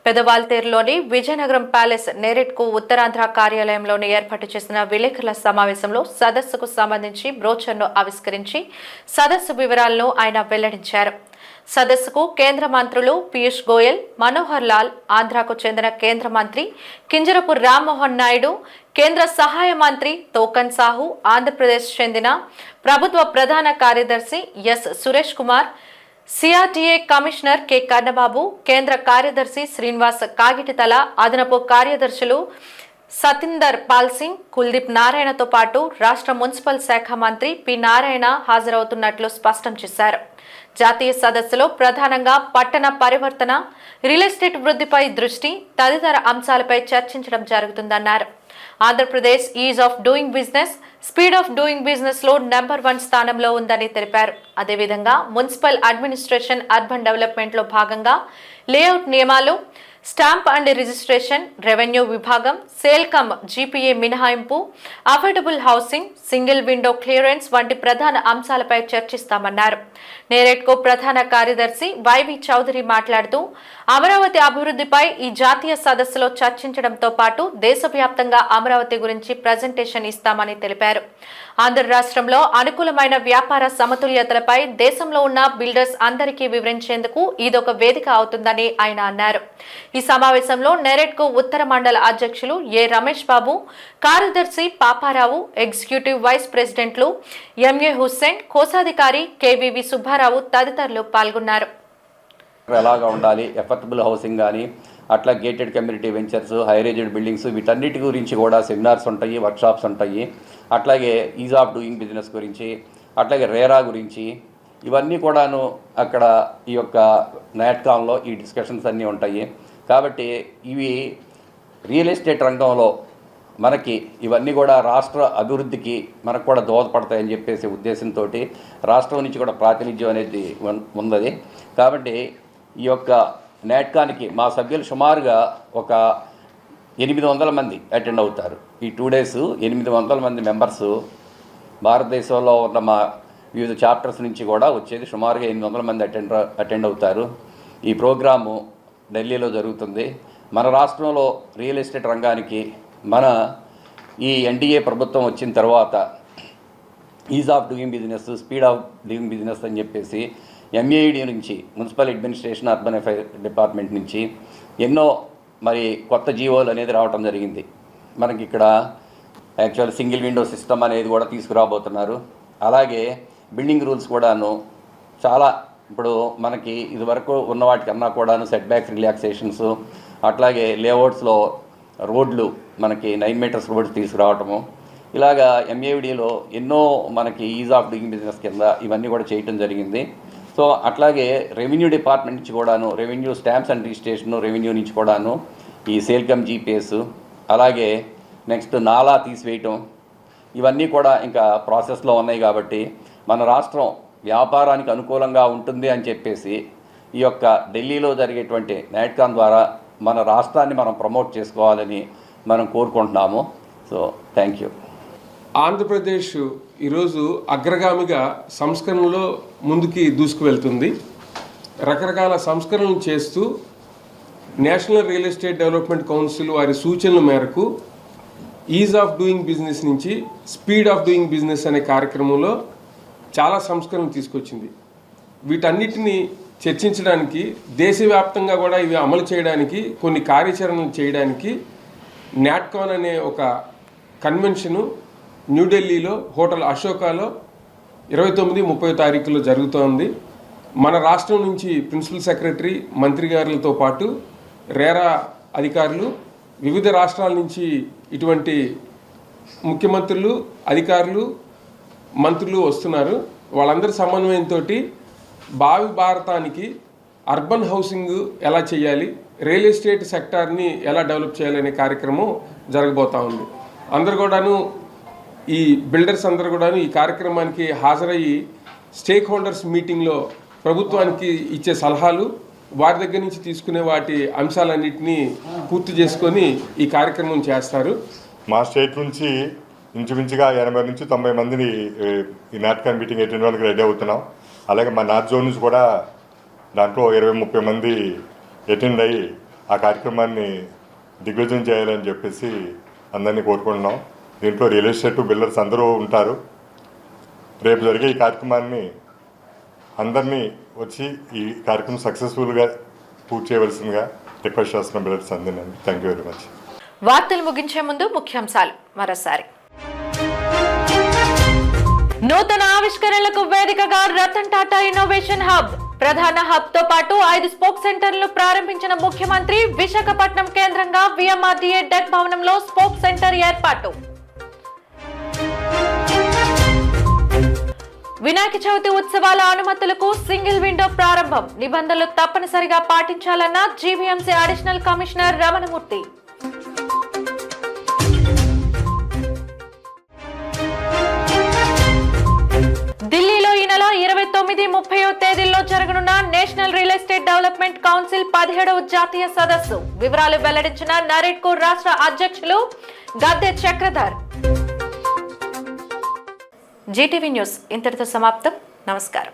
పెదవాల్తేరులోని విజయనగరం ప్యాలెస్ నేరెడ్కు ఉత్తరాంధ్ర కార్యాలయంలోని ఏర్పాటు చేసిన విలేకరుల సమావేశంలో సదస్సుకు సంబంధించి బ్రోచర్ను ఆవిష్కరించి సదస్సు వివరాలను ఆయన వెల్లడించారు. సదస్సుకు కేంద్ర మంత్రులు పీయూష్ గోయల్, మనోహర్ లాల్, ఆంధ్రాకు చెందిన కేంద్ర మంత్రి కింజరపు రామ్మోహన్ నాయుడు, కేంద్ర సహాయ మంత్రి తోకన్ సాహు, ఆంధ్రప్రదేశ్ చెందిన ప్రభుత్వ ప్రధాన కార్యదర్శి S Suresh Kumar, CRDA commissioner K Kannababu, కేంద్ర కార్యదర్శి శ్రీనివాస్ కాగిటితల, అదనపు కార్యదర్శులు సతిందర్ పాల్ సింగ్, కుల్దీప్ నారాయణతో పాటు రాష్ట్ర మున్సిపల్ శాఖ మంత్రి పి నారాయణ హాజరవుతున్నట్లు స్పష్టం చేశారు. జాతీయ సదస్సులో ప్రధానంగా పట్టణ పరివర్తన, రియల్ ఎస్టేట్ వృద్ధిపై దృష్టి తదితర అంశాలపై చర్చించడం జరుగుతుందన్నారు. Andhra Pradesh is of doing business, speed of doing business లో నెంబర్ 1 స్థానంలో ఉందని తెలిపారు. అదేవిధంగా మున్సిపల్ అడ్మినిస్ట్రేషన్, అర్బన్ డెవలప్మెంట్ లో భాగంగా లేఅవుట్ నియమాలు, స్టాంప్ అండ్ రిజిస్ట్రేషన్, రెవెన్యూ విభాగం, సేల్ కమ్ జీపీఏ మినహాయింపు, affordable housing, single window clearance వంటి ప్రధాన అంశాలపై చర్చిస్తామన్నారు. నేరెడ్కో ప్రధాన కార్యదర్శి వైవి చౌదరి మాట్లాడుతూ అమరావతి అభివృద్ధిపై ఈ జాతీయ సదస్సులో చర్చించడంతో పాటు దేశవ్యాప్తంగా అమరావతి గురించి ప్రజెంటేషన్ ఇస్తామని తెలిపారు. ఆంధ్ర రాష్ట్రంలో అనుకూలమైన వ్యాపార సమతుల్యతలపై దేశంలో ఉన్న బిల్డర్స్ అందరికీ వివరించేందుకు ఇదొక వేదిక అవుతుందని ఆయన అన్నారు. ఈ సమావేశంలో నెరెడ్కో ఉత్తర మండల అధ్యక్షులు ఏ రమేష్ బాబు, కార్యదర్శి పాపారావు, ఎగ్జిక్యూటివ్ వైస్ ప్రెసిడెంట్లు ఎంఏ హుస్సేన్, కోశాధికారి కేవీవి సుబ్బారావు తదితరులు పాల్గొన్నారు. ఎలాగా ఉండాలి, ఎఫర్టబుల్ హౌసింగ్ కానీ, అట్లా గేటెడ్ కమ్యూనిటీ వెంచర్స్, హైరేజెడ్ బిల్డింగ్స్, వీటన్నిటి గురించి కూడా సెమినార్స్ ఉంటాయి, వర్క్షాప్స్ ఉంటాయి. అట్లాగే ఈజ్ ఆఫ్ డూయింగ్ బిజినెస్ గురించి, అట్లాగే రేరా గురించి, ఇవన్నీ కూడాను అక్కడ ఈ యొక్క నాట్కాంలో ఈ డిస్కషన్స్ అన్నీ ఉంటాయి. కాబట్టి ఇవి రియల్ ఎస్టేట్ రంగంలో మనకి ఇవన్నీ కూడా రాష్ట్ర అభివృద్ధికి మనకు కూడా దోహదపడతాయని చెప్పేసి ఉద్దేశంతో రాష్ట్రం నుంచి కూడా ప్రాతినిధ్యం అనేది ఉన్నది. కాబట్టి ఈ యొక్క నాట్కానికి మా సభ్యులు సుమారుగా ఒక 800 మంది అటెండ్ అవుతారు. ఈ 2 days 800 మంది మెంబర్సు భారతదేశంలో ఉన్న మా వివిధ చాప్టర్స్ నుంచి కూడా వచ్చేది సుమారుగా 800 మంది అటెండ్ అవుతారు. ఈ ప్రోగ్రాము ఢిల్లీలో జరుగుతుంది. మన రాష్ట్రంలో రియల్ ఎస్టేట్ రంగానికి మన ఈ ఎన్డీఏ ప్రభుత్వం వచ్చిన తర్వాత is of doing business, speed of doing business అని చెప్పేసి ఎంఏఈడి నుంచి, municipal administration urban affair department నుంచి ఎన్నో మరి కొత్త జీవోలు అనేది రావటం జరిగింది. మనకి ఇక్కడ యాక్చువల్ సింగిల్ విండో సిస్టమ్ అనేది కూడా తీసుకురాబోతున్నారు. అలాగే బిల్డింగ్ రూల్స్ కూడాను చాలా ఇప్పుడు మనకి ఇదివరకు ఉన్న వాటికన్నా కూడాను సెట్ బ్యాక్ రిలాక్సేషన్స్, అట్లాగే లేఅవుట్స్లో రోడ్లు మనకి 9 meters రోడ్స్ తీసుకురావటము, ఇలాగా ఎంఏవిడిలో ఎన్నో మనకి ఈజ్ ఆఫ్ డూయింగ్ బిజినెస్ కింద ఇవన్నీ కూడా చేయటం జరిగింది. సో అట్లాగే రెవెన్యూ డిపార్ట్మెంట్ నుంచి కూడాను, revenue stamps and registration revenue నుంచి కూడాను ఈ సేల్ కమ్ జీపీఎస్, అలాగే నెక్స్ట్ నాలా తీసివేయటం, ఇవన్నీ కూడా ఇంకా ప్రాసెస్లో ఉన్నాయి. కాబట్టి మన రాష్ట్రం వ్యాపారానికి అనుకూలంగా ఉంటుంది అని చెప్పేసి ఈ యొక్క ఢిల్లీలో జరిగేటువంటి నాట్కాన్ ద్వారా మన రాష్ట్రాన్ని మనం ప్రమోట్ చేసుకోవాలని మనం కోరుకుంటున్నాము. So thank you. ఆంధ్రప్రదేశ్ ఈరోజు అగ్రగామిగా సంస్కరణలో ముందుకి దూసుకువెళ్తుంది. రకరకాల సంస్కరణలు చేస్తూ national real estate development council వారి సూచనల మేరకు ఈజ్ ఆఫ్ డూయింగ్ బిజినెస్ నుంచి స్పీడ్ ఆఫ్ డూయింగ్ బిజినెస్ అనే కార్యక్రమంలో చాలా సంస్కరణలు తీసుకొచ్చింది. వీటన్నిటిని చర్చించడానికి, దేశవ్యాప్తంగా కూడా ఇవి అమలు చేయడానికి, కొన్ని కార్యాచరణలు చేయడానికి నాట్కాన్ అనే ఒక కన్వెన్షను న్యూఢిల్లీలో హోటల్ అశోకాలో 29-30 తారీఖులో జరుగుతోంది. మన రాష్ట్రం నుంచి ప్రిన్సిపల్ సెక్రటరీ, మంత్రి గారులతో పాటు రేరా అధికారులు, వివిధ రాష్ట్రాల నుంచి ఇటువంటి ముఖ్యమంత్రులు, అధికారులు, మంత్రులు వస్తున్నారు. వాళ్ళందరి సమన్వయంతో భావి భారతానికి అర్బన్ హౌసింగ్ ఎలా చేయాలి, రియల్ ఎస్టేట్ సెక్టార్ని ఎలా డెవలప్ చేయాలనే కార్యక్రమం జరగబోతూ ఉంది. అందరు కూడాను ఈ బిల్డర్స్ అందరూ కూడాను ఈ కార్యక్రమానికి హాజరయ్యి స్టేక్ హోల్డర్స్ మీటింగ్లో ప్రభుత్వానికి ఇచ్చే సలహాలు, వారి దగ్గర నుంచి తీసుకునే వాటి అంశాలన్నింటినీ పూర్తి చేసుకొని ఈ కార్యక్రమం చేస్తారు. మా స్టేట్ నుంచి ఇంచుమించుగా 80 నుంచి 90 మందిని ఈ నాట్కాన్ మీటింగ్ అటెండ్ అవ్వడానికి రెడీ అవుతున్నాం. అలాగే మా నార్త్ జోన్ నుంచి కూడా దాంట్లో 20-30 మంది అటెండ్ అయ్యి ఆ కార్యక్రమాన్ని దిగ్విజయం చేయాలని చెప్పేసి అందరినీ కోరుకుంటున్నాం. దీంట్లో రియల్ ఎస్టేట్ బిల్డర్స్ అందరూ ఉంటారు. రేపు జరిగే ఈ కార్యక్రమాన్ని అందరినీ వచ్చి ఈ కార్యక్రమం సక్సెస్ఫుల్గా పూర్తి చేయవలసిందిగా రిక్వెస్ట్ చేస్తున్న బ్రదర్స్ అందరినీ. Thank you very much. వార్తలు ముగించే ముందు ముఖ్యాంశాలు మరోసారి. నూతన ఆవిష్కరణలకు వేదికగా రతన్ టాటా ఇన్నోవేషన్ హబ్. ప్రధాన హబ్ తో పాటు 5 స్పోక్ సెంటర్లను ప్రారంభించిన ముఖ్యమంత్రి. విశాఖపట్నం కేంద్రంగా విఎంఆర్డీఏ డెక్ భవనంలో స్పోక్ సెంటర్ ఏర్పాటు. వినాయక చవితి ఉత్సవాల అనుమతులకు సింగిల్ విండో ప్రారంభం. నిబంధనలు తప్పనిసరిగా పాటించాలన్న జీవీఎంసీ అడిషనల్ కమిషనర్ రమణమూర్తి. ఢిల్లీలో ఈ నెల 29-30 తేదీల్లో జరగనున్న national real estate development council 17వ జాతీయ సదస్సు. వివరాలు వెల్లడించిన నరేడ్కో రాష్ట్ర అధ్యక్షులు గద్దె చక్రధర్. జీటీవీ న్యూస్ ఇంతటితో సమాప్తం. నమస్కారం.